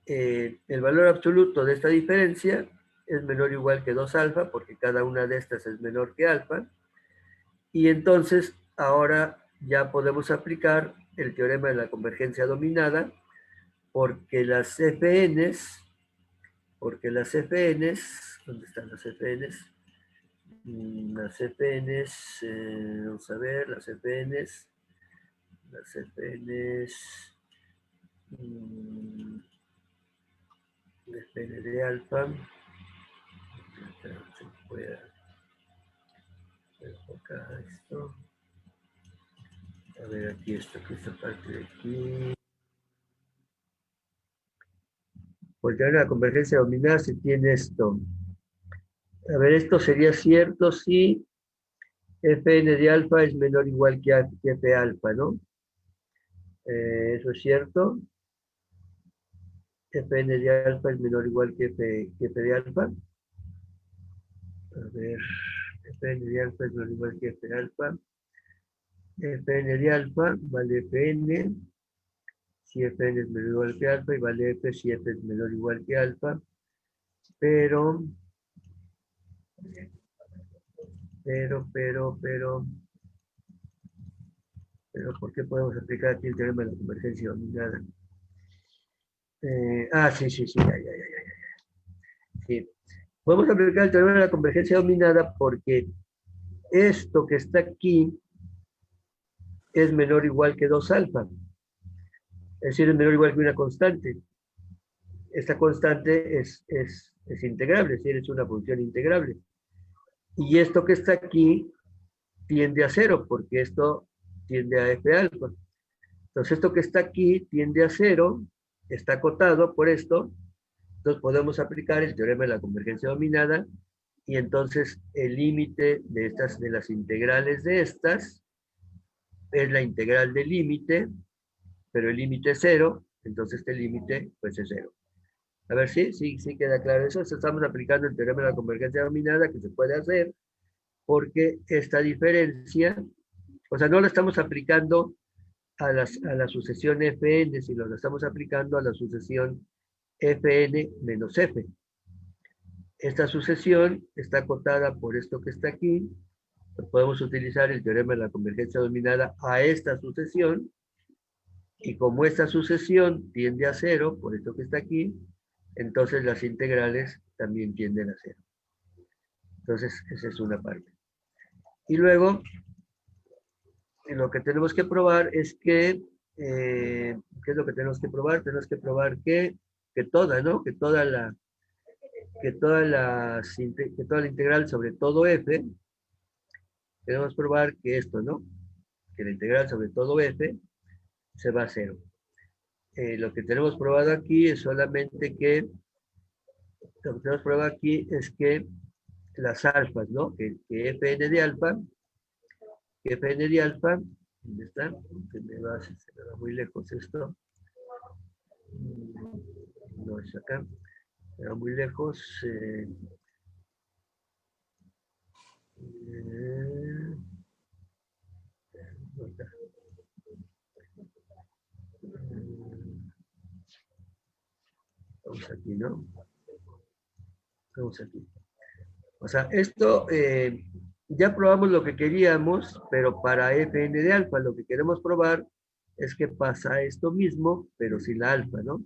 El valor absoluto de esta diferencia es menor o igual que 2 alfa, porque cada una de estas es menor que alfa. Y entonces, ahora ya podemos aplicar el teorema de la convergencia dominada, porque las FNs, ¿dónde están las FNs? Las FNs, vamos a ver, las FNs, el FN de alfa, se puede enfocar esto, a ver aquí esto, que esta parte de aquí, por tener la convergencia dominada se tiene esto, a ver, esto sería cierto si Fn de alfa es menor o igual que F alfa, ¿no? Eso es cierto. Fn de alfa es menor o igual que F de alfa. A ver, Fn de alfa es menor o igual que F alfa. Fn de alfa vale Fn si Fn es menor o igual que alfa y vale F si F es menor o igual que alfa. Pero, ¿por qué podemos aplicar aquí el teorema de la convergencia dominada? Sí, sí. Podemos aplicar el teorema de la convergencia dominada porque esto que está aquí es menor o igual que 2 alfa. Es decir, es menor o igual que una constante. Esta constante es integrable, es decir, es una función integrable. Y esto que está aquí tiende a cero, porque esto tiende a F alfa. Entonces, esto que está aquí tiende a cero, está acotado por esto. Entonces, podemos aplicar el teorema de la convergencia dominada y entonces el límite de las integrales de estas es la integral del límite, pero el límite es cero, entonces este límite pues es cero. A ver, sí queda claro eso. Estamos aplicando el teorema de la convergencia dominada que se puede hacer porque esta diferencia, o sea, no la estamos aplicando a la sucesión Fn, sino la estamos aplicando a la sucesión Fn menos F. Esta sucesión está acotada por esto que está aquí. Podemos utilizar el teorema de la convergencia dominada a esta sucesión. Y como esta sucesión tiende a cero, por esto que está aquí, entonces las integrales también tienden a cero. Entonces, esa es una parte. Y luego, lo que tenemos que probar es que, ¿qué es lo que tenemos que probar? Tenemos que probar que que toda, ¿no? Que toda la integral sobre todo f, queremos probar que esto, ¿no? Que la integral sobre todo f se va a cero. Lo que tenemos probado aquí es solamente que, lo que tenemos probado aquí es que las alfas, ¿no? Que fn de alfa, que fn de alfa, ¿dónde está? Se me va muy lejos esto. No es acá, se va muy lejos. Eh, Vamos aquí, ¿no? Vamos aquí. O sea, esto ya probamos lo que queríamos, pero para fn de alfa lo que queremos probar es que pasa esto mismo, pero sin la alfa, ¿no?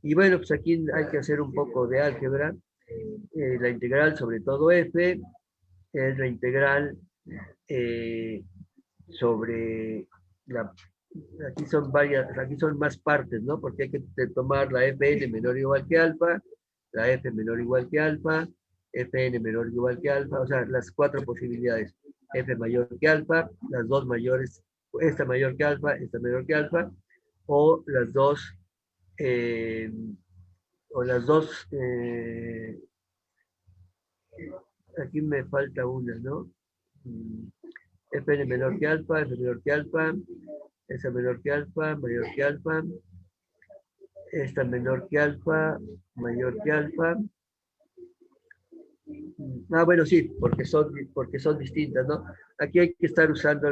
Y bueno, pues aquí hay que hacer un poco de álgebra. La integral sobre todo f es la integral eh, sobre la... aquí son más partes, ¿no? Porque hay que tomar la fn menor o igual que alfa, la f menor o igual que alfa, fn menor o igual que alfa, o sea, las cuatro posibilidades. F mayor que alfa, las dos mayores, esta mayor que alfa, esta menor que alfa, o las dos, eh, o las dos, aquí me falta una, ¿no? Fn menor que alfa, f menor que alfa, esa menor que alfa, mayor que alfa, esta menor que alfa, mayor que alfa. Bueno, sí, porque son distintas, ¿no? Aquí hay que estar usando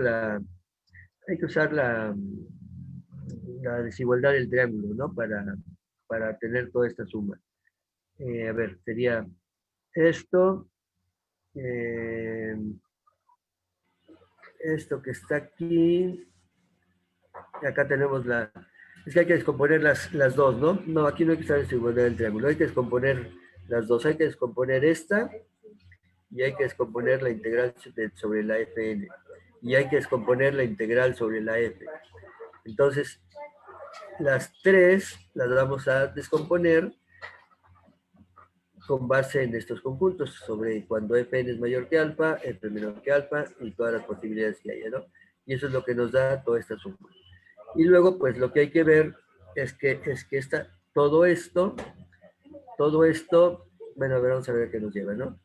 hay que usar la desigualdad del triángulo, ¿no? Para tener toda esta suma. A ver, sería esto, eh, esto que está aquí, y acá tenemos es que hay que descomponer las dos, ¿no? No, aquí no hay que usar desigualdad del triángulo, hay que descomponer las dos, hay que descomponer esta y hay que descomponer la integral sobre la fn y hay que descomponer la integral sobre la f. Entonces, las tres las vamos a descomponer con base en estos conjuntos, sobre cuando fn es mayor que alfa, f menor que alfa y todas las posibilidades que haya, ¿no? Y eso es lo que nos da toda esta suma. Y luego, pues lo que hay que ver es que todo esto, bueno, a ver, vamos a ver qué nos lleva, ¿no?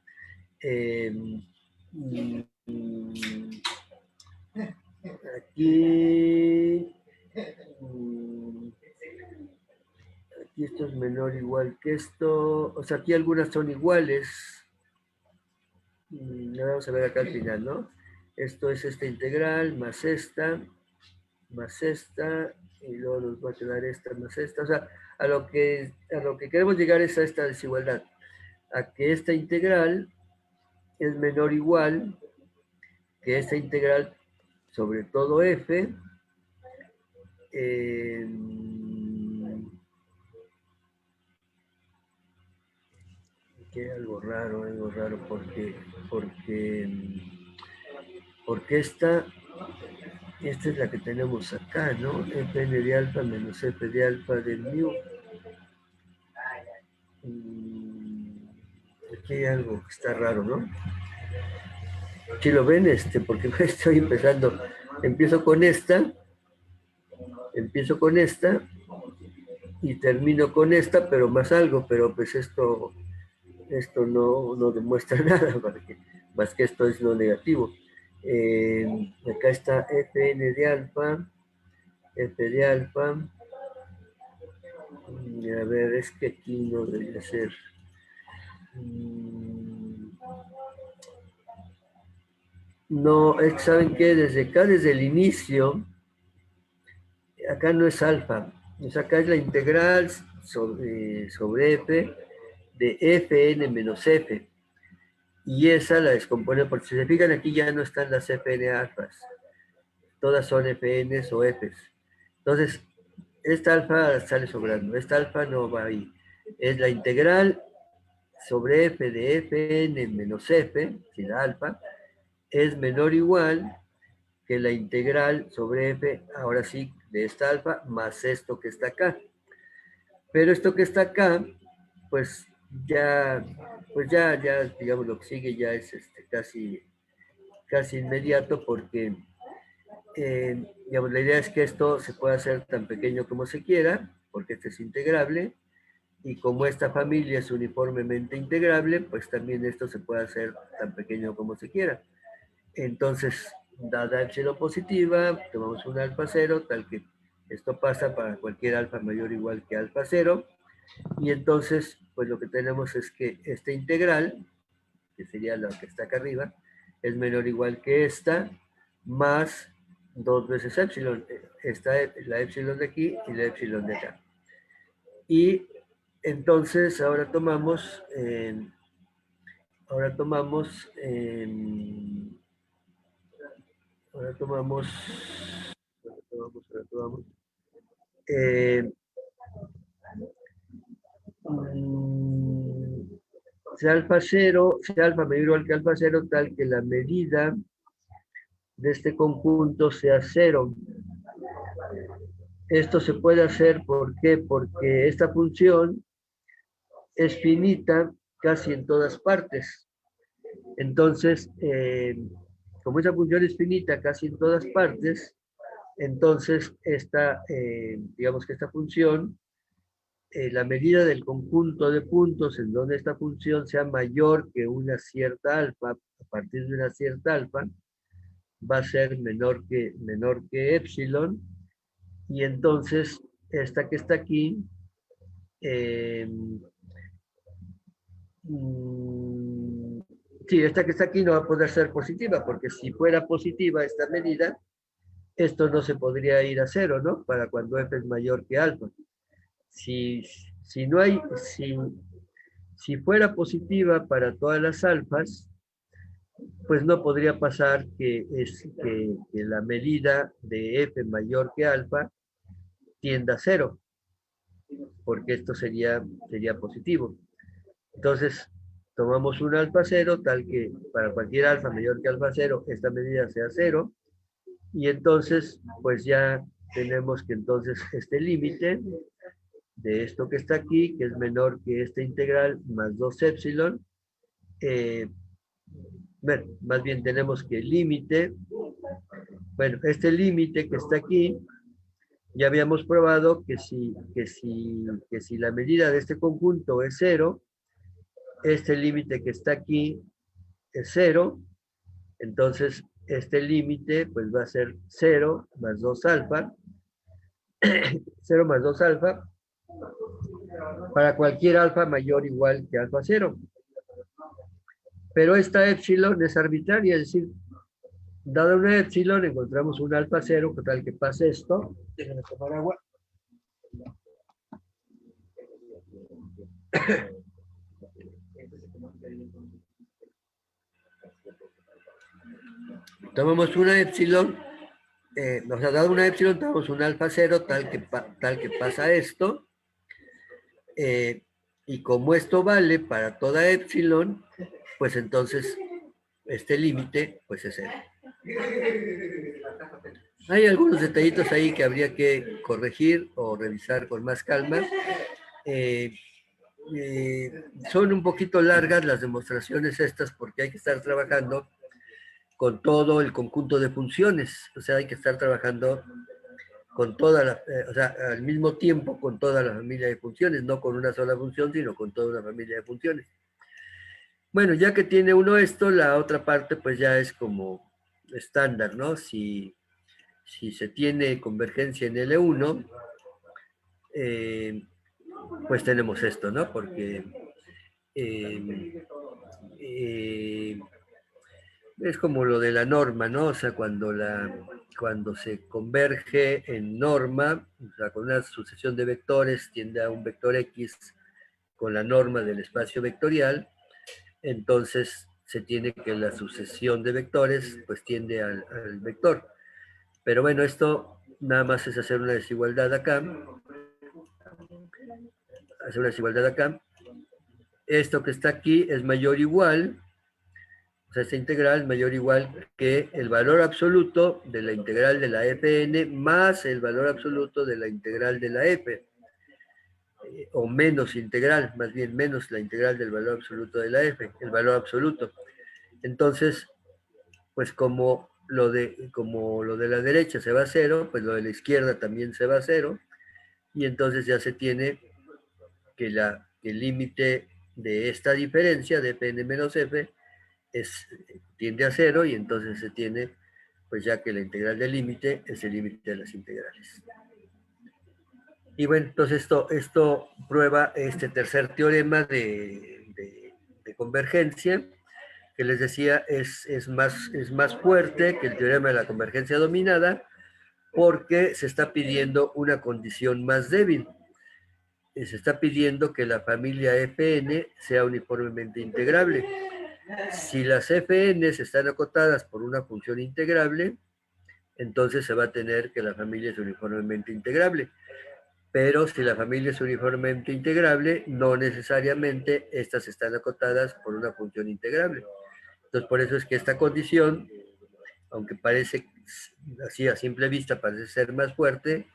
Aquí, aquí esto es menor o igual que esto, o sea, aquí algunas son iguales. Vamos a ver acá al final, ¿no? Esto es esta integral más esta, y luego nos va a quedar esta más esta. O sea, a lo que queremos llegar es a esta desigualdad, a que esta integral es menor o igual que esta integral sobre todo f. Que algo raro, porque, porque esta es la que tenemos acá, ¿no? Fn de alfa menos f de alfa del mu. Aquí hay algo que está raro, ¿no? Si lo ven, porque estoy empiezo con esta y termino con esta, pero más algo, pero pues esto no demuestra nada, más que esto es lo negativo. Acá está fn de alfa, f de alfa. A ver, es que aquí no debería ser. No, ¿saben qué? Desde acá, desde el inicio, acá no es alfa. O sea, acá es la integral sobre f de fn menos f. Y esa la descompone, porque si se fijan aquí ya no están las fn alfas. Todas son fn's o f's. Entonces, esta alfa sale sobrando. Esta alfa no va ahí. Es la integral sobre f de fn menos f, si la alfa, es menor o igual que la integral sobre f, ahora sí, de esta alfa, más esto que está acá. Pero esto que está acá, pues ya, ya, digamos, lo que sigue ya es casi inmediato porque, digamos, la idea es que esto se pueda hacer tan pequeño como se quiera, porque este es integrable, y como esta familia es uniformemente integrable, pues también esto se puede hacer tan pequeño como se quiera. Entonces, dada epsilon positiva, tomamos un alfa cero, tal que esto pasa para cualquier alfa mayor o igual que alfa cero, y entonces, pues lo que tenemos es que esta integral, que sería la que está acá arriba, es menor o igual que esta, más dos veces epsilon. Esta la epsilon de aquí y la epsilon de acá. Y entonces ahora tomamos, ahora tomamos, ahora tomamos, eh, mm, sea alfa cero, sea alfa mayor o igual que alfa cero, tal que la medida de este conjunto sea cero. Esto se puede hacer, ¿por qué? Porque esta función es finita casi en todas partes. Entonces, como esa función es finita casi en todas partes, entonces digamos que esta función, la medida del conjunto de puntos en donde esta función sea mayor que una cierta alfa, a partir de una cierta alfa, va a ser menor que epsilon, y entonces esta que está aquí, eh, mm, sí, esta que está aquí no va a poder ser positiva, porque si fuera positiva esta medida, esto no se podría ir a cero, ¿no? Para cuando f es mayor que alfa. Si, si no hay, si fuera positiva para todas las alfas, pues no podría pasar que la medida de f mayor que alfa tienda a cero, porque esto sería positivo. Entonces, tomamos un alfa cero, tal que para cualquier alfa mayor que alfa cero, esta medida sea cero, y entonces, pues ya tenemos que entonces este límite de esto que está aquí, que es menor que esta integral más 2 epsilon, bueno, más bien tenemos que el límite, bueno, este límite que está aquí, ya habíamos probado que si la medida de este conjunto es cero, este límite que está aquí es cero, entonces este límite pues va a ser cero más 2 alfa, cero más 2 alfa, para cualquier alfa mayor o igual que alfa cero. Pero esta epsilon es arbitraria, es decir, dada una epsilon encontramos un alfa cero, con tal que pase esto. Déjenme tomar agua. Tomamos una epsilon, nos ha dado una epsilon, tomamos un alfa cero, tal que pasa esto, y como esto vale para toda epsilon, pues entonces este límite pues es cero. Hay algunos detallitos ahí que habría que corregir o revisar con más calma. Eh, son un poquito largas las demostraciones estas porque hay que estar trabajando con todo el conjunto de funciones, o sea, hay que estar trabajando con o sea, al mismo tiempo con toda la familia de funciones, no con una sola función, sino con toda una familia de funciones. Bueno, ya que tiene uno esto, la otra parte pues ya es como estándar, ¿no? Si se tiene convergencia en L1, pues tenemos esto, ¿no? Porque eh, eh, es como lo de la norma, ¿no? O sea, cuando se converge en norma, o sea, con una sucesión de vectores tiende a un vector X con la norma del espacio vectorial, entonces se tiene que la sucesión de vectores pues tiende al vector. Pero bueno, esto nada más es hacer una desigualdad acá, Esto que está aquí es mayor o igual, o sea, esta integral es mayor o igual que el valor absoluto de la integral de la fn más el valor absoluto de la integral de la f. o menos integral, más bien menos la integral del valor absoluto de la f, el valor absoluto. Entonces, pues como como lo de la derecha se va a cero, pues lo de la izquierda también se va a cero, y entonces ya se tiene que el límite de esta diferencia de Pn menos F tiende a cero, y entonces se tiene pues ya que la integral del límite es el límite de las integrales. Y bueno, entonces esto prueba este tercer teorema de convergencia, que les decía es más fuerte que el teorema de la convergencia dominada, porque se está pidiendo una condición más débil. Se está pidiendo que la familia Fn sea uniformemente integrable. Si las Fn están acotadas por una función integrable, entonces se va a tener que la familia es uniformemente integrable. Pero si la familia es uniformemente integrable, no necesariamente estas están acotadas por una función integrable. Entonces, por eso es que esta condición, aunque parece así a simple vista, parece ser más fuerte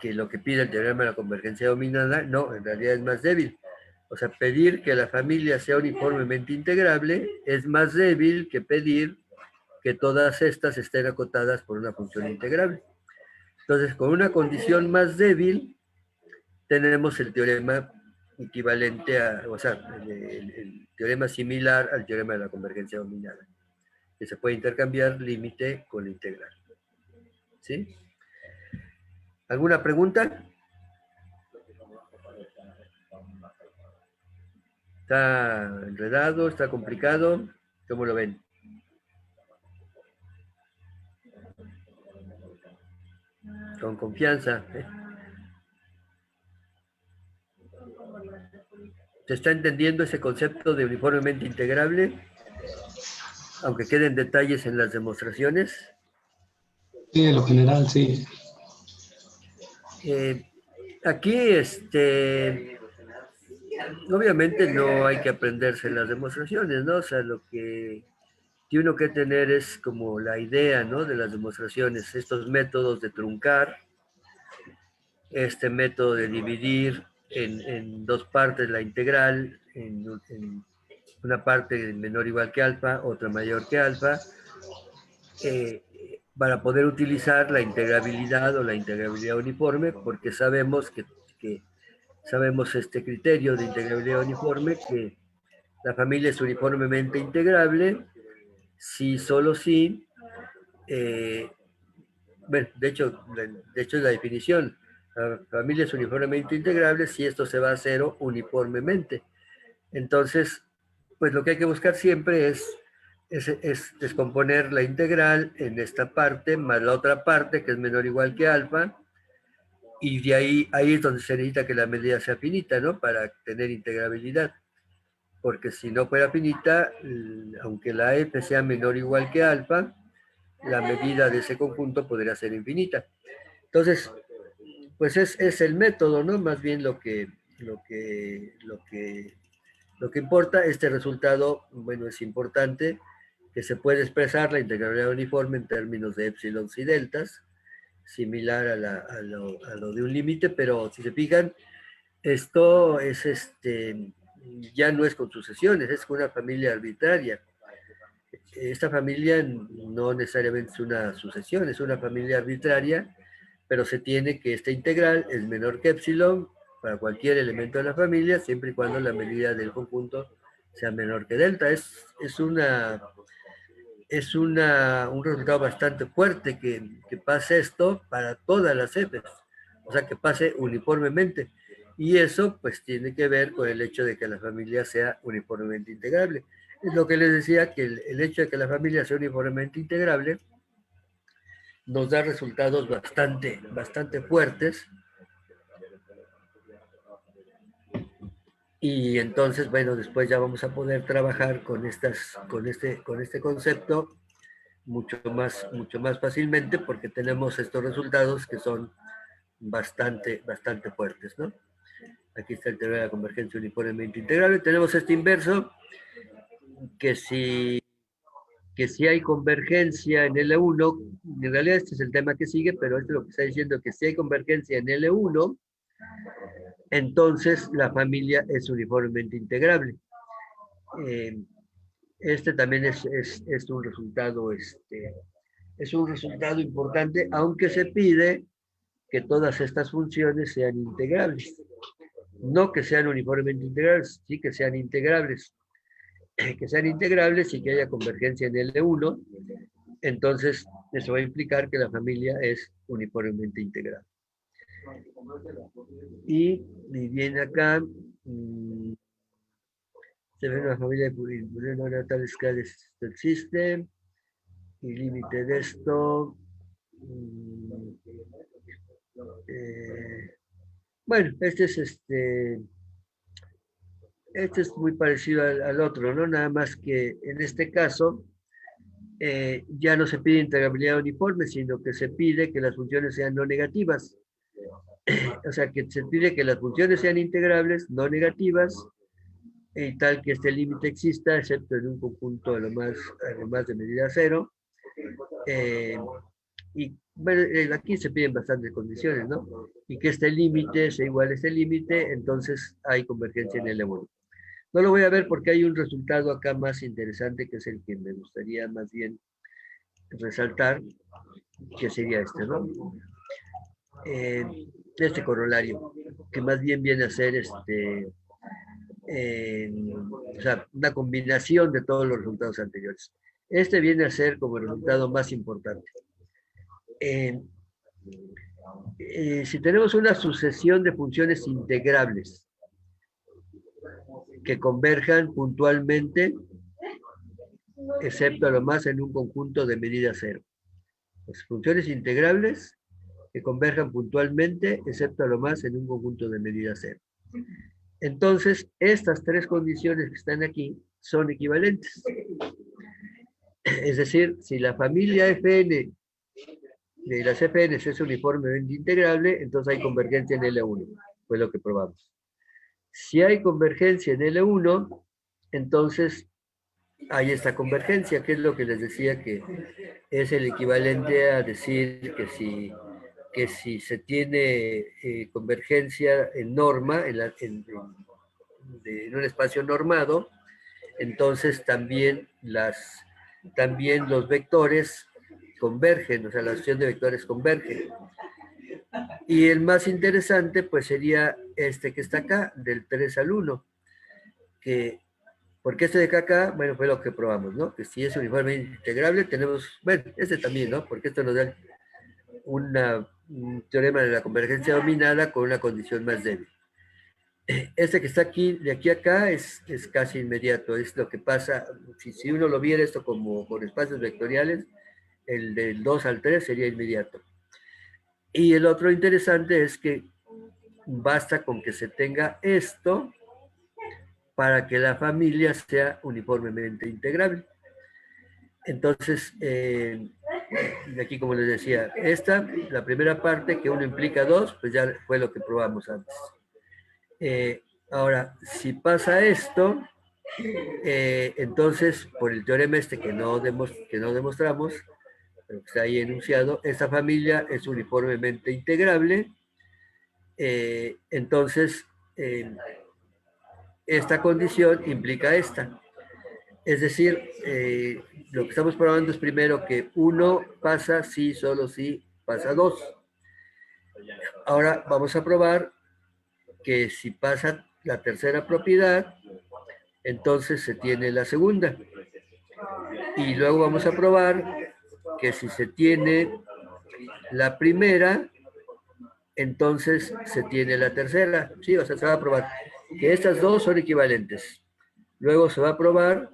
que lo que pide el teorema de la convergencia dominada, no, en realidad es más débil. O sea, pedir que la familia sea uniformemente integrable es más débil que pedir que todas estas estén acotadas por una función integrable. Entonces, con una condición más débil, tenemos el teorema equivalente o sea, el teorema similar al teorema de la convergencia dominada, que se puede intercambiar límite con la integral. ¿Sí? ¿Alguna pregunta? ¿Está enredado? ¿Está complicado? ¿Cómo lo ven? Con confianza. ¿Se está entendiendo ese concepto de uniformemente integrable? Aunque queden detalles en las demostraciones. Sí, en lo general, sí. Aquí, obviamente no hay que aprenderse las demostraciones, ¿no? O sea, lo que tiene uno que tener es como la idea, ¿no? De las demostraciones, estos métodos de truncar, este método de dividir en dos partes la integral, en una parte menor o igual que alfa, otra mayor que alfa, para poder utilizar la integrabilidad o la integrabilidad uniforme, porque sabemos que sabemos este criterio de integrabilidad uniforme, que la familia es uniformemente integrable si solo si, bueno, de hecho es la definición, la familia es uniformemente integrable si esto se va a cero uniformemente. Entonces, pues lo que hay que buscar siempre es descomponer la integral en esta parte más la otra parte que es menor o igual que alfa, y de ahí es donde se necesita que la medida sea finita, ¿no? Para tener integrabilidad. Porque si no fuera finita, aunque la f sea menor o igual que alfa, la medida de ese conjunto podría ser infinita. Entonces, pues es el método, ¿no? Más bien lo que importa. Este resultado, bueno, es importante, que se puede expresar la integrabilidad uniforme en términos de épsilons y deltas, similar a lo de un límite, pero si se fijan, esto es ya no es con sucesiones, es con una familia arbitraria. Esta familia no necesariamente es una sucesión, es una familia arbitraria, pero se tiene que esta integral es menor que epsilon para cualquier elemento de la familia, siempre y cuando la medida del conjunto sea menor que delta. Un resultado bastante fuerte que pase esto para todas las Fs, o sea, que pase uniformemente. Y eso pues tiene que ver con el hecho de que la familia sea uniformemente integrable. Es lo que les decía, que el hecho de que la familia sea uniformemente integrable nos da resultados bastante fuertes. Y entonces, bueno, después ya vamos a poder trabajar con este concepto mucho más fácilmente, porque tenemos estos resultados que son bastante fuertes, ¿no? Aquí está el teorema de la convergencia uniformemente integrable. Tenemos este inverso, que si hay convergencia en L1, en realidad este es el tema que sigue, pero esto es lo que está diciendo, que si hay convergencia en L1, entonces la familia es uniformemente integrable. Este también es un resultado, es un resultado importante, aunque se pide que todas estas funciones sean integrables. No que sean uniformemente integrables, sí que sean integrables. Que sean integrables y que haya convergencia en L1, entonces eso va a implicar que la familia es uniformemente integrable. Y viene acá, se ve una familia de polinomios tales que existe, y límite de esto, bueno, este es muy parecido al otro, ¿no? Nada más que en este caso ya no se pide integrabilidad uniforme, sino que se pide que las funciones sean no negativas. O sea, que se pide que las funciones sean integrables, no negativas, y tal que este límite exista, excepto en un conjunto a lo más de medida cero. Y bueno, aquí se piden bastantes condiciones, ¿no? Y que este límite sea igual a este límite, entonces hay convergencia en L1. No lo voy a ver porque hay un resultado acá más interesante, que es el que me gustaría más bien resaltar, que sería este, ¿no? Este corolario, que más bien viene a ser o sea, una combinación de todos los resultados anteriores. Este viene a ser como el resultado más importante. Si tenemos una sucesión de funciones integrables que converjan puntualmente, excepto a lo más en un conjunto de medida cero. Las funciones integrables que converjan puntualmente, excepto a lo más en un conjunto de medida cero. Entonces, estas tres condiciones que están aquí son equivalentes. Es decir, si la familia Fn de las Fn es uniformemente integrable, entonces hay convergencia en L1. Fue lo que probamos. Si hay convergencia en L1, entonces hay esta convergencia, que es lo que les decía que es el equivalente a decir que si se tiene convergencia en norma, en un espacio normado, entonces también los vectores convergen, o sea, la acción de vectores converge. Y el más interesante, pues sería este que está acá, del 3 al 1, porque este de acá, bueno, fue lo que probamos, ¿no? Que si es uniformemente integrable, tenemos, bueno, este también, ¿no? Porque esto nos da un teorema de la convergencia dominada con una condición más débil. Este que está aquí, de aquí a acá, es casi inmediato, es lo que pasa, si uno lo viera esto como con espacios vectoriales, el del 2 al 3 sería inmediato. Y el otro interesante es que basta con que se tenga esto para que la familia sea uniformemente integrable. Entonces, aquí como les decía, la primera parte, que 1 implica 2, pues ya fue lo que probamos antes. Ahora, si pasa esto, entonces, por el teorema que no demostramos, pero que está ahí enunciado, esta familia es uniformemente integrable. Entonces, esta condición implica esta. Es decir, lo que estamos probando es primero que 1 pasa si, solo si pasa 2. Ahora vamos a probar que si pasa la tercera propiedad, entonces se tiene la segunda. Y luego vamos a probar que si se tiene la primera, entonces se tiene la tercera. Sí, o sea, se va a probar que estas dos son equivalentes. Luego se va a probar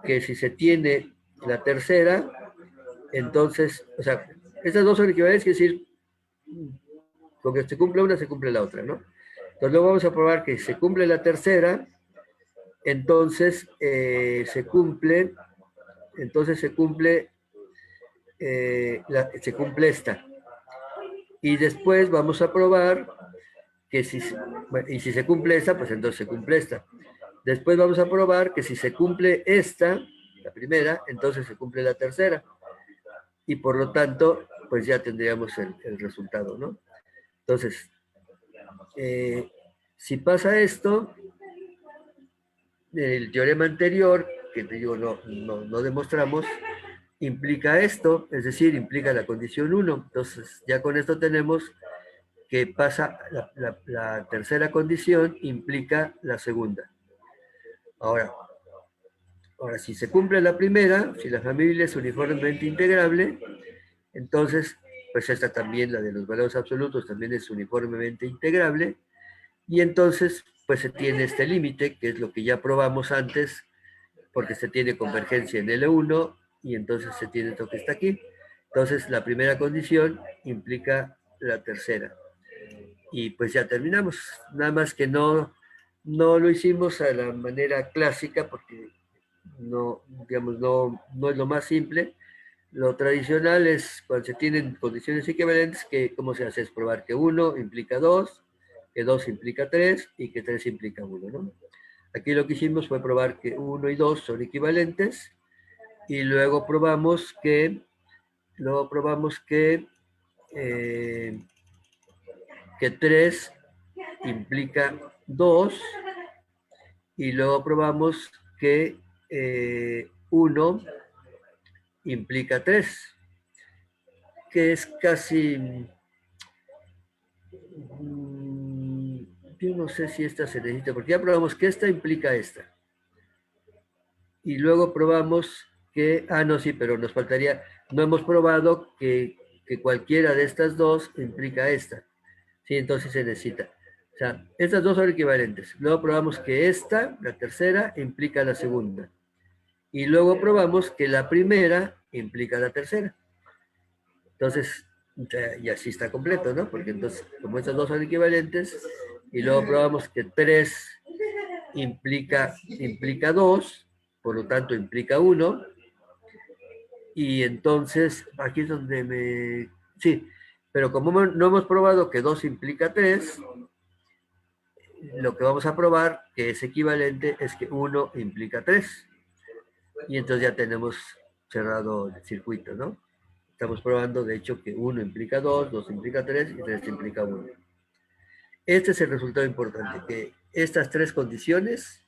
que si se tiene la tercera, entonces, o sea, estas dos son equivalentes, es decir, con que se cumple una, se cumple la otra, ¿no? Entonces luego vamos a probar que si se cumple la tercera, entonces se cumple esta. Y después vamos a probar que si se cumple esta, pues entonces se cumple esta. Después vamos a probar que si se cumple esta, la primera, entonces se cumple la tercera. Y por lo tanto, pues ya tendríamos el resultado, ¿no? Entonces, Si pasa esto, el teorema anterior, que te digo no demostramos, implica esto, es decir, implica la condición 1. Entonces, ya con esto tenemos que pasa la tercera condición, implica la segunda. Ahora, si se cumple la primera, si la familia es uniformemente integrable, entonces, pues esta también, la de los valores absolutos, también es uniformemente integrable, y entonces, pues se tiene este límite, que es lo que ya probamos antes, porque se tiene convergencia en L1, y entonces se tiene esto que está aquí. Entonces, la primera condición implica la tercera. Y pues ya terminamos. Nada más que no lo hicimos a la manera clásica, porque digamos, no es lo más simple. Lo tradicional es cuando se tienen condiciones equivalentes, que cómo se hace es probar que 1 implica 2, que 2 implica 3 y que 3 implica 1, ¿no? Aquí lo que hicimos fue probar que 1 y 2 son equivalentes y luego probamos que, eh, que 3 implica 2 y luego probamos que 1 implica 3, que es casi... yo no sé si esta se necesita, porque ya probamos que esta implica esta. Y luego probamos que, no, sí, pero nos faltaría, no hemos probado que cualquiera de estas dos implica esta. Sí, entonces se necesita. O sea, estas dos son equivalentes. Luego probamos que esta, la tercera, implica la segunda. Y luego probamos que la primera implica la tercera. Entonces, y así está completo, ¿no? Porque entonces, como estas dos son equivalentes, y luego probamos que 3 implica 2, por lo tanto implica 1, y entonces, aquí es donde sí, pero como no hemos probado que 2 implica 3, lo que vamos a probar, que es equivalente, es que 1 implica 3. Y entonces ya tenemos cerrado el circuito, ¿no? Estamos probando, de hecho, que 1 implica 2, 2 implica 3 y 3 implica 1. Este es el resultado importante, que estas tres condiciones,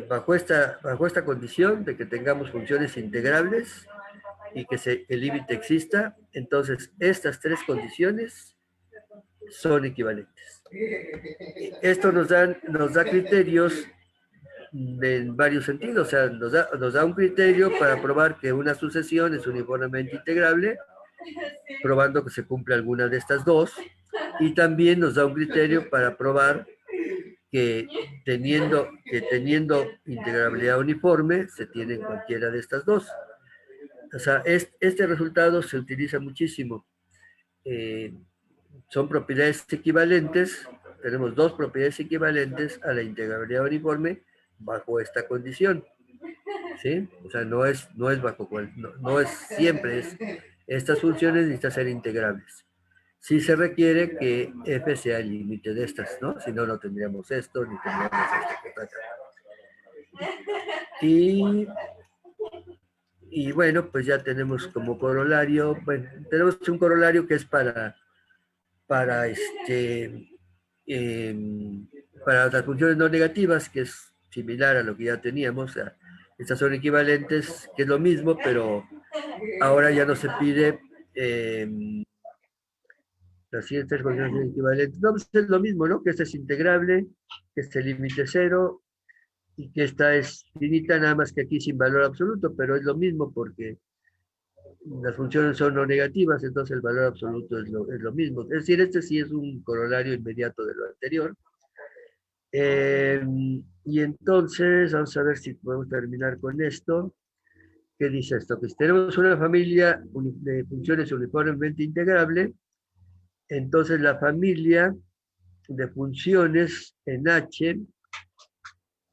bajo esta condición de que tengamos funciones integrables y que el límite exista, entonces estas tres condiciones son equivalentes. Esto nos da criterios en varios sentidos, o sea, nos da un criterio para probar que una sucesión es uniformemente integrable, probando que se cumple alguna de estas dos, y también nos da un criterio para probar que teniendo integrabilidad uniforme, se tiene en cualquiera de estas dos. O sea, este resultado se utiliza muchísimo. Son propiedades equivalentes, tenemos dos propiedades equivalentes a la integrabilidad uniforme bajo esta condición. ¿Sí? O sea, no es bajo cual, no es siempre, estas funciones necesitan ser integrables. Sí se requiere que f sea el límite de estas, ¿no? Si no, no tendríamos esto, ni tendríamos esto. Y bueno, pues ya tenemos como corolario, bueno, tenemos un corolario que es para para las funciones no negativas, que es similar a lo que ya teníamos. O sea, estas son equivalentes, que es lo mismo, pero ahora ya no se pide las siguientes funciones son equivalentes. No, pues es lo mismo, ¿no? Que esta es integrable, que este límite cero, y que esta es finita, nada más que aquí sin valor absoluto, pero es lo mismo porque las funciones son no negativas, entonces el valor absoluto es lo mismo. Es decir, este sí es un corolario inmediato de lo anterior. Y entonces, vamos a ver si podemos terminar con esto. ¿Qué dice esto? Que si tenemos una familia de funciones uniformemente integrable, entonces la familia de funciones en H,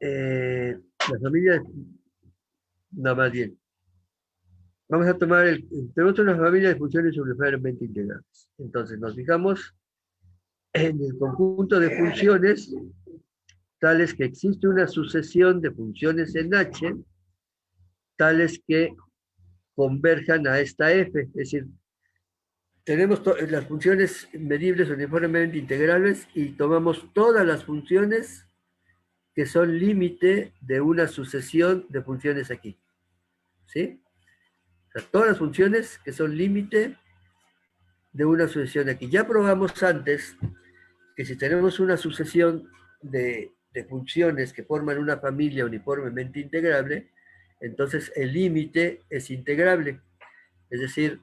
la familia, no, más bien, vamos a tomar tenemos una familia de funciones uniformemente integrables. Entonces nos fijamos en el conjunto de funciones tales que existe una sucesión de funciones en H, tales que converjan a esta f, es decir, tenemos las funciones medibles uniformemente integrables y tomamos todas las funciones que son límite de una sucesión de funciones aquí. ¿Sí? O sea, todas las funciones que son límite de una sucesión aquí. Ya probamos antes que si tenemos una sucesión de funciones que forman una familia uniformemente integrable, entonces el límite es integrable. Es decir,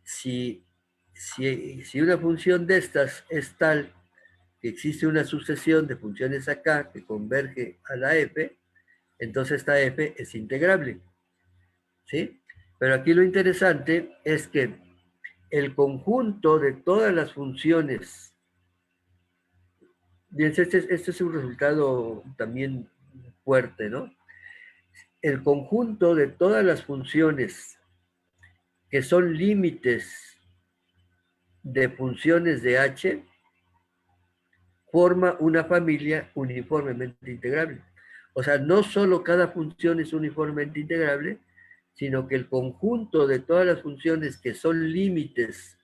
si una función de estas es tal que existe una sucesión de funciones acá que converge a la f, entonces esta f es integrable. ¿Sí? Pero aquí lo interesante es que el conjunto de todas las funciones, bien, este es un resultado también fuerte, ¿no? El conjunto de todas las funciones que son límites de funciones de h forma una familia uniformemente integrable. O sea, no solo cada función es uniformemente integrable, sino que el conjunto de todas las funciones que son límites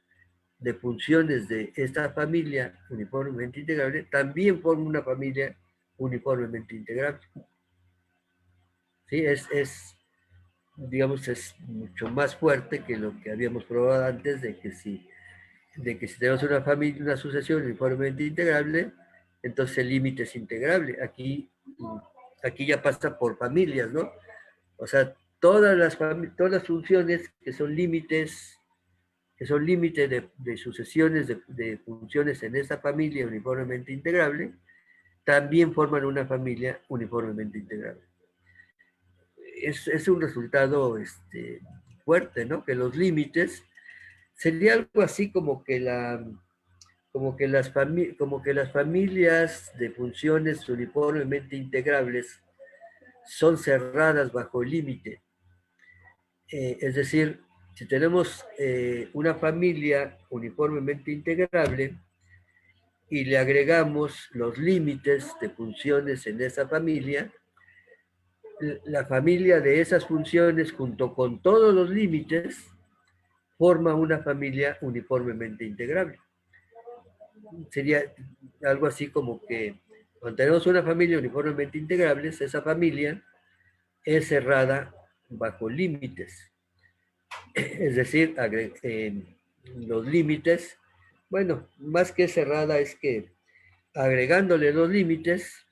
de funciones de esta familia uniformemente integrable también forma una familia uniformemente integrable. ¿Sí? Digamos, es mucho más fuerte que lo que habíamos probado antes de que si tenemos una familia, una sucesión uniformemente integrable, entonces el límite es integrable. Aquí ya pasa por familias, ¿no? O sea, todas las funciones que son límites de sucesiones de funciones en esa familia uniformemente integrable, también forman una familia uniformemente integrable. Es un resultado fuerte, ¿no? Que los límites sería algo así como que las familias de funciones uniformemente integrables son cerradas bajo el límite. Es decir, si tenemos una familia uniformemente integrable y le agregamos los límites de funciones en esa familia, la familia de esas funciones junto con todos los límites forma una familia uniformemente integrable. Sería algo así como que cuando tenemos una familia uniformemente integrable, esa familia es cerrada bajo límites. Es decir, los límites, bueno, más que cerrada es que agregándole los límites,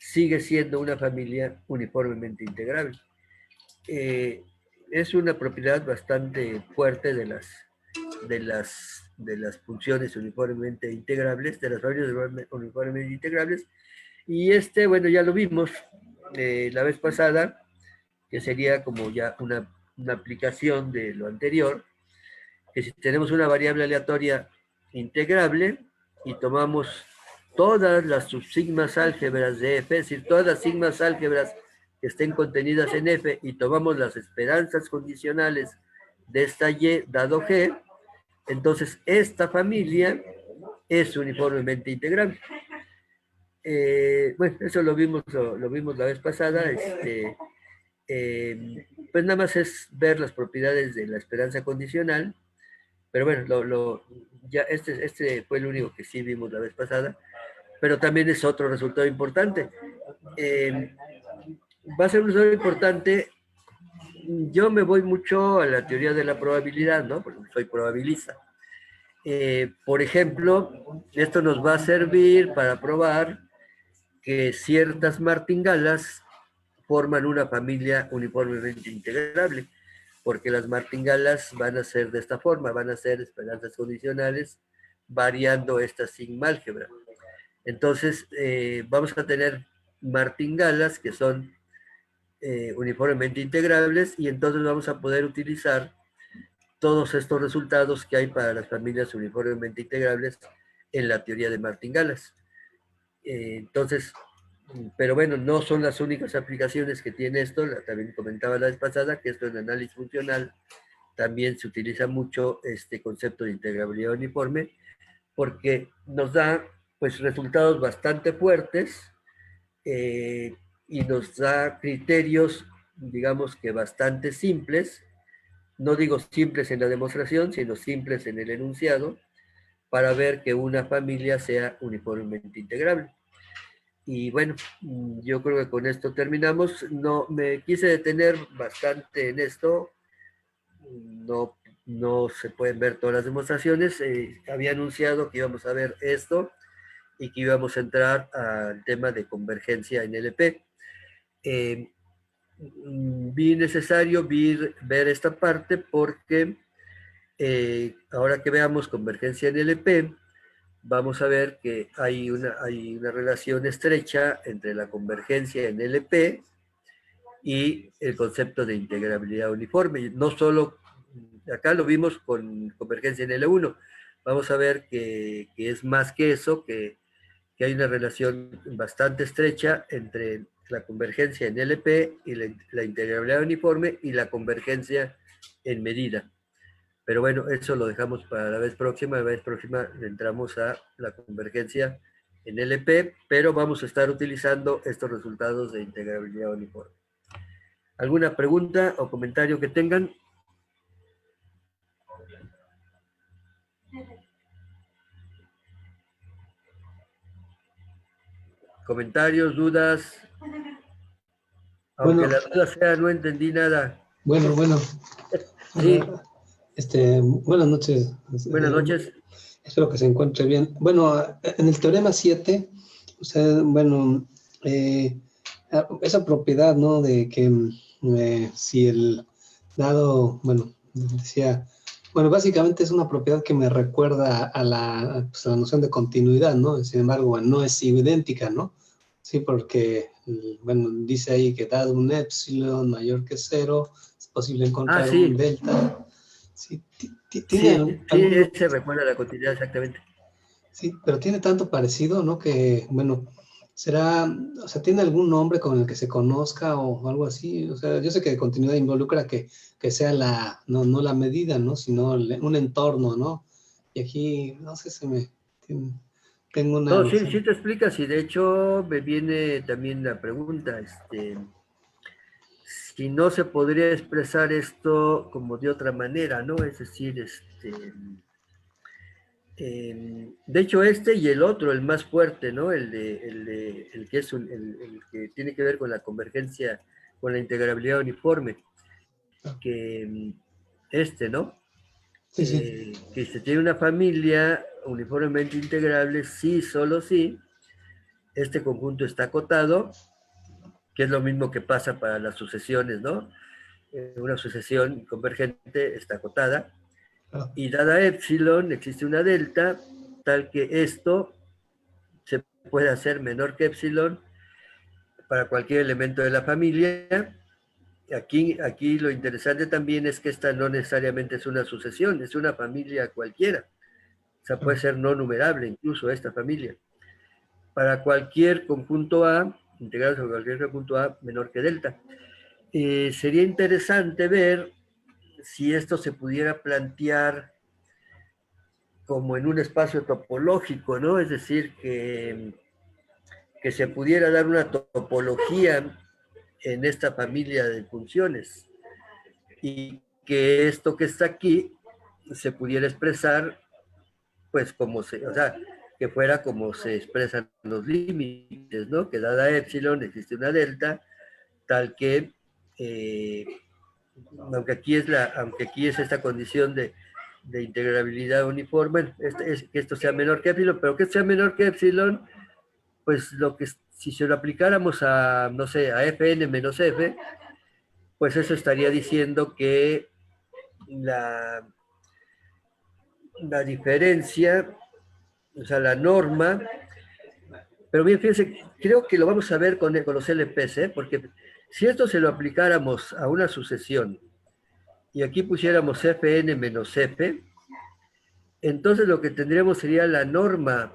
sigue siendo una familia uniformemente integrable. Es una propiedad bastante fuerte de las funciones uniformemente integrables, de las familias uniformemente integrables, y bueno, ya lo vimos la vez pasada, que sería como ya una aplicación de lo anterior, que si tenemos una variable aleatoria integrable y tomamos todas las subsigmas álgebras de f, es decir, todas las sigmas álgebras que estén contenidas en f y tomamos las esperanzas condicionales de esta y dado g, entonces esta familia es uniformemente integrable. Bueno, eso lo vimos la vez pasada. Pues nada más es ver las propiedades de la esperanza condicional, pero bueno, ya este fue el único que sí vimos la vez pasada, pero también es otro resultado importante. Va a ser un resultado importante. Yo me voy mucho a la teoría de la probabilidad, ¿no? Porque soy probabilista. Por ejemplo, esto nos va a servir para probar que ciertas martingalas forman una familia uniformemente integrable, porque las martingalas van a ser de esta forma, van a ser esperanzas condicionales variando esta sigma álgebra. Entonces, vamos a tener martingalas que son uniformemente integrables y entonces vamos a poder utilizar todos estos resultados que hay para las familias uniformemente integrables en la teoría de martingalas. Entonces, pero bueno, no son las únicas aplicaciones que tiene esto, también comentaba la vez pasada que esto en análisis funcional también se utiliza mucho este concepto de integrabilidad uniforme porque nos da pues resultados bastante fuertes y nos da criterios, digamos que bastante simples no digo simples en la demostración, sino simples en el enunciado, para ver que una familia sea uniformemente integrable. Y bueno, yo creo que con esto terminamos. No, me quise detener bastante en esto. No, no se pueden ver todas las demostraciones. Había anunciado que íbamos a ver esto y que íbamos a entrar al tema de convergencia en LP. Vi necesario ver esta parte porque ahora que veamos convergencia en LP, vamos a ver que hay una relación estrecha entre la convergencia en LP y el concepto de integrabilidad uniforme. No solo, acá lo vimos con convergencia en L1, vamos a ver que es más que eso, que hay una relación bastante estrecha entre la convergencia en LP y la integrabilidad uniforme y la convergencia en medida. Pero bueno, eso lo dejamos para la vez próxima. La vez próxima entramos a la convergencia en LP, pero vamos a estar utilizando estos resultados de integrabilidad uniforme. ¿Alguna pregunta o comentario que tengan? ¿Comentarios, dudas? Aunque Bueno, la duda sea, no entendí nada. bueno. Sí, Buenas noches. buenas noches. Espero que se encuentre bien. Bueno, en el teorema 7, usted, bueno, esa propiedad, ¿no? De que si el dado, bueno, decía, bueno, básicamente es una propiedad que me recuerda pues, a la noción de continuidad, ¿no? Sin embargo, bueno, no es idéntica, ¿no? Sí, porque, bueno, dice ahí que dado un epsilon mayor que 0, es posible encontrar un Sí, delta. Sí, tiene sí, alguno, ese recuerda la continuidad exactamente. sí, pero tiene tanto parecido, ¿no? Que, bueno, será, o sea, ¿tiene algún nombre con el que se conozca o algo así? O sea, yo sé que continuidad involucra que sea no la medida, ¿no? Sino un entorno, ¿no? Y aquí, no sé, tengo una No, sí, noción. sí te explicas y de hecho me viene también la pregunta, si no se podría expresar esto como de otra manera, ¿no? Es decir, de hecho y el otro, el más fuerte, ¿no? El que el que tiene que ver con la convergencia, con la integrabilidad uniforme, que ¿no? Sí, sí. Que se tiene una familia uniformemente integrable, sí, solo sí, este conjunto está acotado, que es lo mismo que pasa para las sucesiones, ¿no? Una sucesión convergente está acotada, Claro. y dada epsilon existe una delta, tal que esto se puede hacer menor que epsilon para cualquier elemento de la familia. Aquí lo interesante también es que esta no necesariamente es una sucesión, es una familia cualquiera. O sea, puede ser no numerable incluso esta familia. Para cualquier conjunto A, integrado sobre cualquier conjunto A menor que delta. Sería interesante ver si esto se pudiera plantear como en un espacio topológico, ¿no? Es decir, que se pudiera dar una topología en esta familia de funciones y que esto que está aquí se pudiera expresar, pues o sea, que fuera como se expresan los límites, ¿no? Que dada epsilon existe una delta, tal que, aunque aquí es esta condición de integrabilidad uniforme, que esto sea menor que epsilon, pero que sea menor que epsilon, pues si se lo aplicáramos a, no sé, a fn menos f, pues eso estaría diciendo que la diferencia, o sea, la norma, pero bien, fíjense, creo que lo vamos a ver con los LPs, ¿eh? Porque si esto se lo aplicáramos a una sucesión y aquí pusiéramos fn menos f, entonces lo que tendríamos sería la norma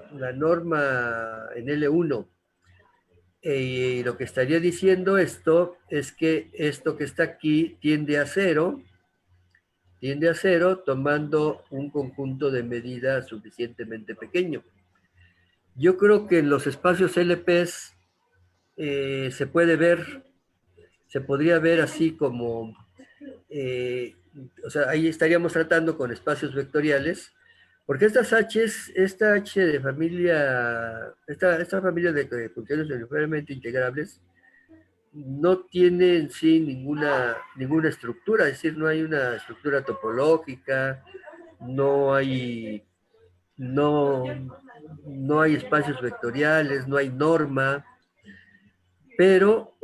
en L1. Y lo que estaría diciendo esto es que esto que está aquí tiende a cero tomando un conjunto de medidas suficientemente pequeño. Yo creo que en los espacios LPs se podría ver así como o sea, ahí estaríamos tratando con espacios vectoriales, porque esta H de familia, esta familia de funciones uniformemente integrables, no tiene en sí ninguna estructura, es decir, no hay una estructura topológica, no hay, no, no hay espacios vectoriales, no hay norma, pero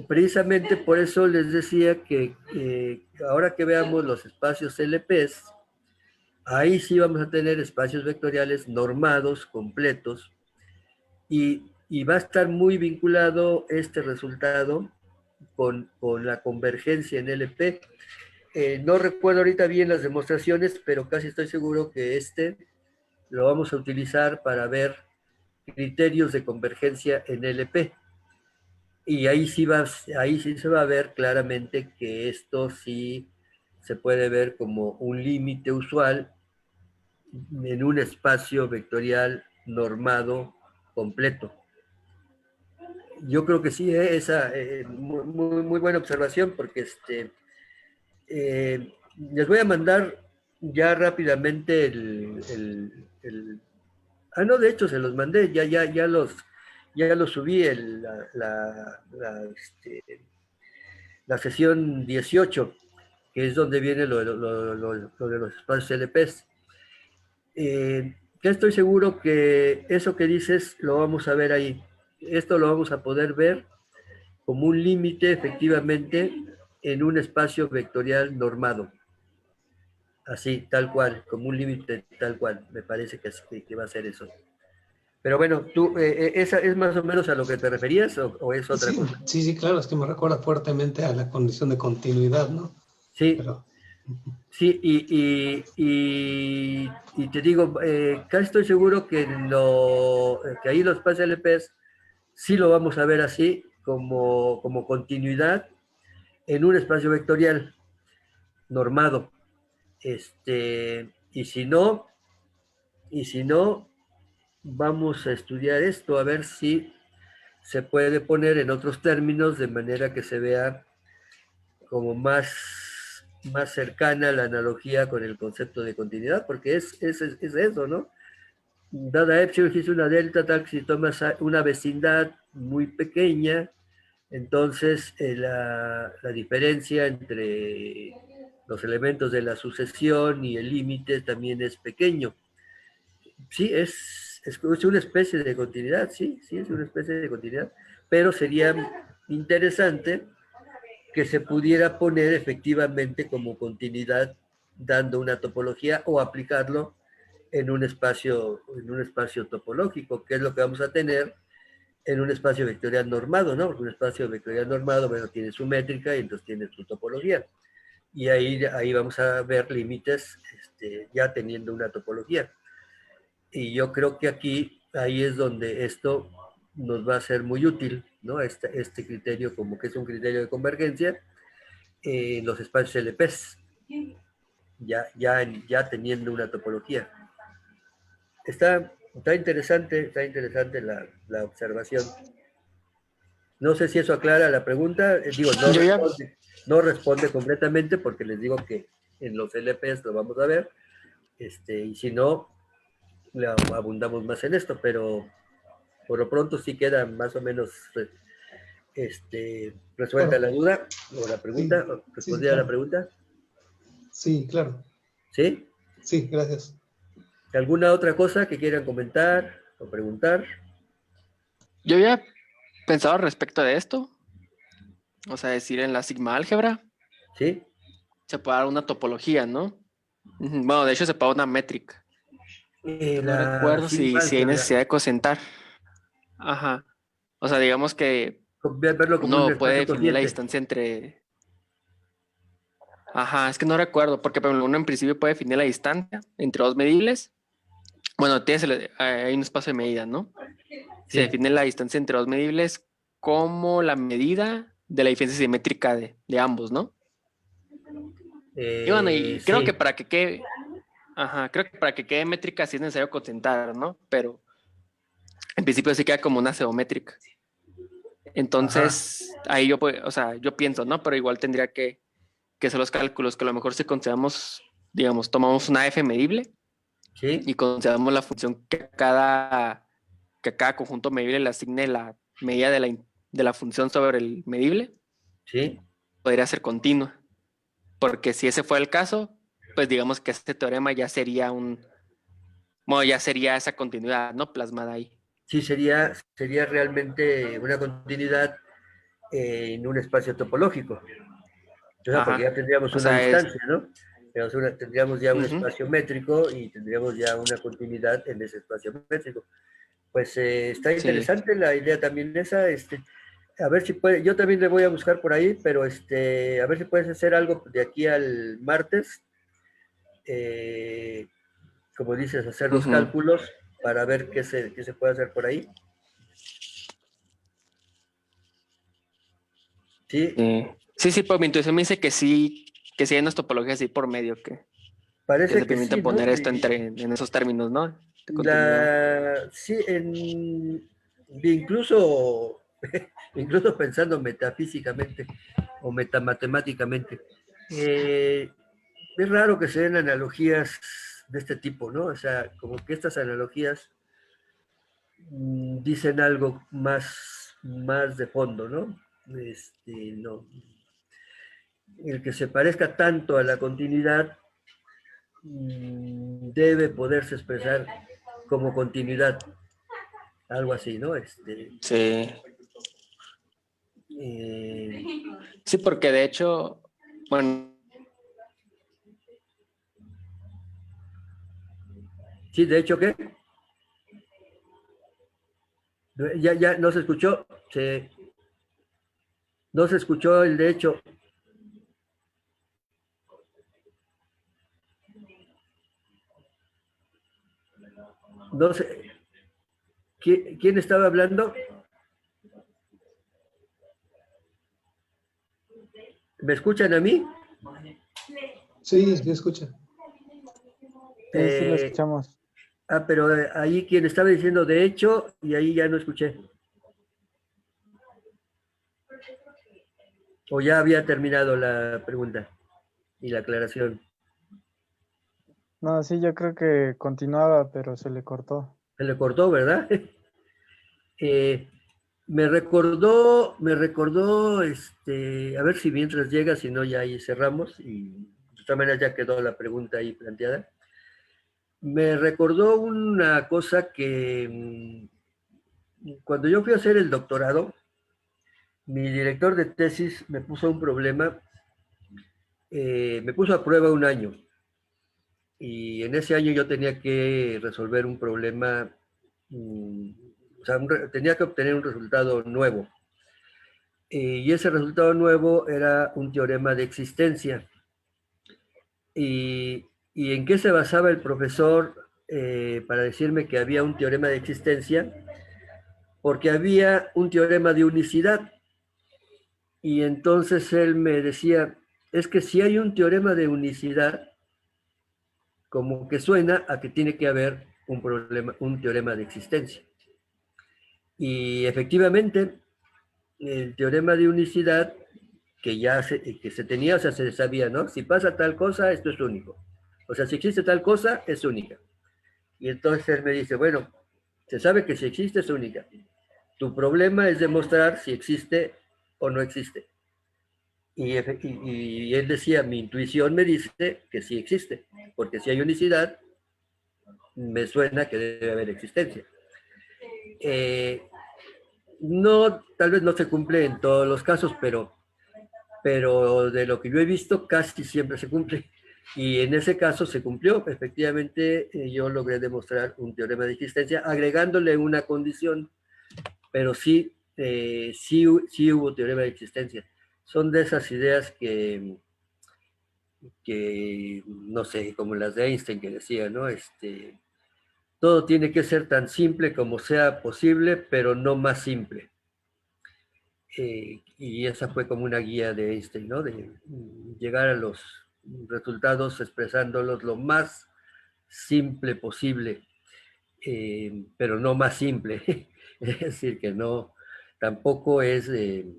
precisamente por eso les decía que ahora que veamos los espacios LPs, ahí sí vamos a tener espacios vectoriales normados, completos, y va a estar muy vinculado este resultado con la convergencia en LP. No recuerdo ahorita bien las demostraciones, pero casi estoy seguro que lo vamos a utilizar para ver criterios de convergencia en LP. Y ahí sí se va a ver claramente que esto sí se puede ver como un límite usual en un espacio vectorial normado completo. Yo creo que sí, esa muy buena observación, porque les voy a mandar ya rápidamente no, de hecho se los mandé, ya los subí la sesión 18, que es donde viene lo de los espacios LPs. Ya estoy seguro que eso que dices lo vamos a ver ahí. Esto lo vamos a poder ver como un límite efectivamente en un espacio vectorial normado. Así, tal cual, como un límite tal cual. Me parece que va a ser eso. Pero bueno, tú, ¿esa es más o menos a lo que te referías o es otra Sí, cosa? sí, sí, claro, es que me recuerda fuertemente a la condición de continuidad, ¿no? Sí, Pero, sí, y te digo, casi estoy seguro que ahí los pases LPs sí lo vamos a ver así, como continuidad en un espacio vectorial normado. Y si no, vamos a estudiar esto, a ver si se puede poner en otros términos de manera que se vea como más cercana la analogía con el concepto de continuidad, porque es eso, ¿no? Dada epsilon existe una delta tal que si tomas una vecindad muy pequeña, entonces la diferencia entre los elementos de la sucesión y el límite también es pequeño. Sí, es una especie de continuidad, sí, es una especie de continuidad, pero sería interesante que se pudiera poner efectivamente como continuidad dando una topología o aplicarlo en un espacio topológico, que es lo que vamos a tener en un espacio vectorial normado, ¿no? Porque un espacio vectorial normado, bueno, tiene su métrica y entonces tiene su topología. Y ahí vamos a ver límites ya teniendo una topología. Y yo creo que ahí es donde esto nos va a ser muy útil, ¿no? Este criterio como que es un criterio de convergencia en los espacios LPs, ya teniendo una topología. Está interesante la observación. No sé si eso aclara la pregunta. Digo, Yo ya, no responde completamente porque les digo que en los LPs lo vamos a ver. Y si no, abundamos más en esto, pero por lo pronto sí queda más o menos resuelta claro, la duda o la sí, pregunta, sí, sí, respondida a la claro. pregunta. Sí, claro. ¿Sí? Sí, gracias. ¿Alguna otra cosa que quieran comentar o preguntar? yo había pensado respecto de esto, o sea, decir en la sigma álgebra ¿Sí? se puede dar una topología, ¿no? Bueno, de hecho se paga una métrica. Pero no La recuerdo sigma si hay álgebra, necesidad de cosentar. Ajá. O sea, digamos que verlo como un uno puede espacio definir la cociente. distancia entre... Ajá, es que no recuerdo, porque por ejemplo, uno en principio puede definir la distancia entre dos medibles. Bueno, hay un espacio de medida, ¿no? Se Sí. define la distancia entre dos medibles como la medida de la diferencia simétrica de ambos, ¿no? Y bueno, y creo que Sí. para que quede, ajá, creo que para que quede métrica sí es necesario contentar, ¿no? Pero en principio sí queda como una geométrica. Ajá. Entonces, ahí yo, pues, o sea, yo pienso, ¿no? Pero igual tendría que que son los cálculos, que a lo mejor si consideramos, digamos, tomamos una f medible ¿Sí? y consideramos la función que a cada conjunto medible le asigne la medida de la función sobre el medible, ¿Sí? podría ser continua. Porque si ese fue el caso, pues digamos que este teorema ya sería bueno, ya sería esa continuidad, ¿no? Plasmada ahí. Sí, sería realmente una continuidad en un espacio topológico. O sea, porque ya Ajá. tendríamos O una sea, distancia, ¿no? Tendríamos ya un ujú, espacio métrico y tendríamos ya una continuidad en ese espacio métrico. Pues está sí. interesante la idea también esa, a ver si puede, yo también le voy a buscar por ahí, pero a ver si puedes hacer algo de aquí al martes, eh, como dices, hacer los Ujú. cálculos para ver qué se puede hacer por ahí. Sí, Sí, pero mi intuición me dice que sí hay unas topologías ahí por medio que parece te que permiten sí, ¿no? poner esto en esos términos, ¿no? De continuidad. Sí, incluso, incluso pensando metafísicamente o metamatemáticamente, eh, es raro que se den analogías de este tipo, ¿no? O sea, como que estas analogías dicen algo más de fondo, ¿no? No. El que se parezca tanto a la continuidad debe poderse expresar como continuidad, algo así, ¿no? Sí. Eh, Sí, porque de hecho, bueno, sí, de hecho, ¿qué? Ya no se escuchó, no se escuchó el de hecho, no sé, ¿quién estaba hablando? ¿Me escuchan a mí? Sí, sí, escucha. Sí, sí lo Eh, escuchamos. pero ahí quien estaba diciendo de hecho, y ahí ya no escuché. O ya había terminado la pregunta y la aclaración. No, sí, yo creo que continuaba, pero se le cortó. Se le cortó, ¿verdad? Eh, me recordó, a ver si mientras llega, si no ya ahí cerramos y de esta manera ya quedó la pregunta ahí planteada. Me recordó una cosa que cuando yo fui a hacer el doctorado, mi director de tesis me puso un problema, me puso a prueba un año y en ese año yo tenía que resolver un problema, mm, o sea, tenía que obtener un resultado nuevo. Y ese resultado nuevo era un teorema de existencia. ¿Y en qué se basaba el profesor para decirme que había un teorema de existencia? Porque había un teorema de unicidad. Y entonces él me decía, es que si hay un teorema de unicidad, como que suena a que tiene que haber un teorema de existencia. Y efectivamente, el teorema de unicidad que se tenía, o sea, se sabía, ¿no? Si pasa tal cosa, esto es único. O sea, si existe tal cosa, es única. Y entonces él me dice, bueno, se sabe que si existe es única. Tu problema es demostrar si existe o no existe. Y él decía, mi intuición me dice que sí existe, porque si hay unicidad, me suena que debe haber existencia. Eh, no, tal vez no se cumple en todos los casos, pero de lo que yo he visto casi siempre se cumple. Y en ese caso se cumplió. Efectivamente, yo logré demostrar un teorema de existencia agregándole una condición, pero sí hubo teorema de existencia. Son de esas ideas que no sé, como las de Einstein que decía, ¿no? Todo tiene que ser tan simple como sea posible, pero no más simple. Y esa fue como una guía de Einstein, ¿no? De llegar a los resultados expresándolos lo más simple posible, pero no más simple. Es decir, que no, tampoco es de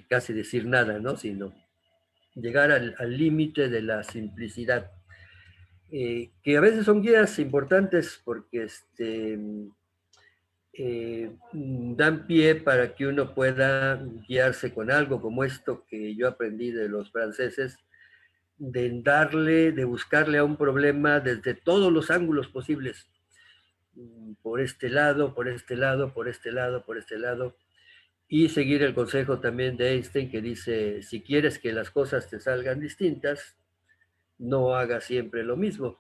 casi decir nada, ¿no? Sino llegar al límite de la simplicidad. Que a veces son guías importantes porque dan pie para que uno pueda guiarse con algo como esto que yo aprendí de los franceses, de buscarle a un problema desde todos los ángulos posibles, por este lado, por este lado, por este lado, por este lado, y seguir el consejo también de Einstein que dice, si quieres que las cosas te salgan distintas, no hagas siempre lo mismo.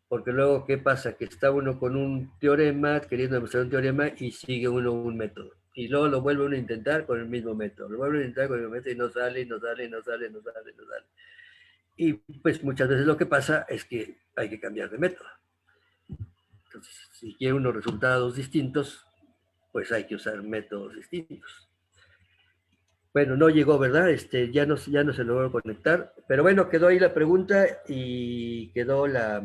Porque luego, ¿qué pasa? Que está uno con un teorema, queriendo demostrar un teorema, y sigue uno un método. Y luego lo vuelve uno a intentar con el mismo método. Lo vuelve a intentar con el mismo método y no sale, no sale, no sale, no sale, no sale. Y pues muchas veces lo que pasa es que hay que cambiar de método. Entonces, si quiere unos resultados distintos, pues hay que usar métodos distintos. Bueno, no llegó, ¿verdad? Ya no se logró conectar. Pero bueno, quedó ahí la pregunta y quedó la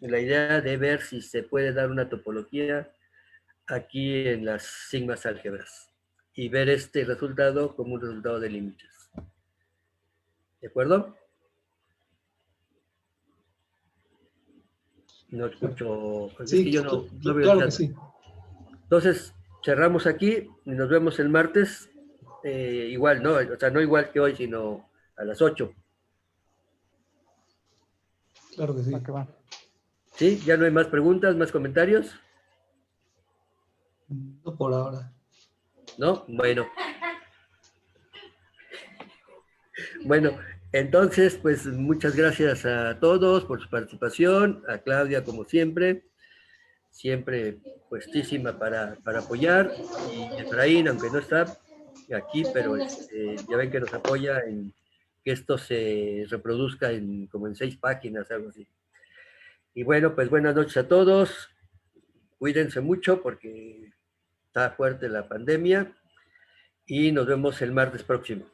idea de ver si se puede dar una topología aquí en las sigmas álgebras y ver este resultado como un resultado de límites. ¿De acuerdo? No escucho. Sí, Es que yo no veo el claro que chat. sí. Entonces, cerramos aquí y nos vemos el martes. Igual, ¿no? O sea, no igual que hoy, sino a las 8. Claro que sí. Va que va. ¿Sí? ¿Ya no hay más preguntas, más comentarios? No por ahora. ¿No? Bueno. Bueno, entonces, pues muchas gracias a todos por su participación, a Claudia como siempre puestísima para apoyar, y Efraín, aunque no está aquí, pero ya ven que nos apoya en que esto se reproduzca como en 6 páginas, algo así. Y bueno, pues buenas noches a todos, cuídense mucho porque está fuerte la pandemia y nos vemos el martes próximo.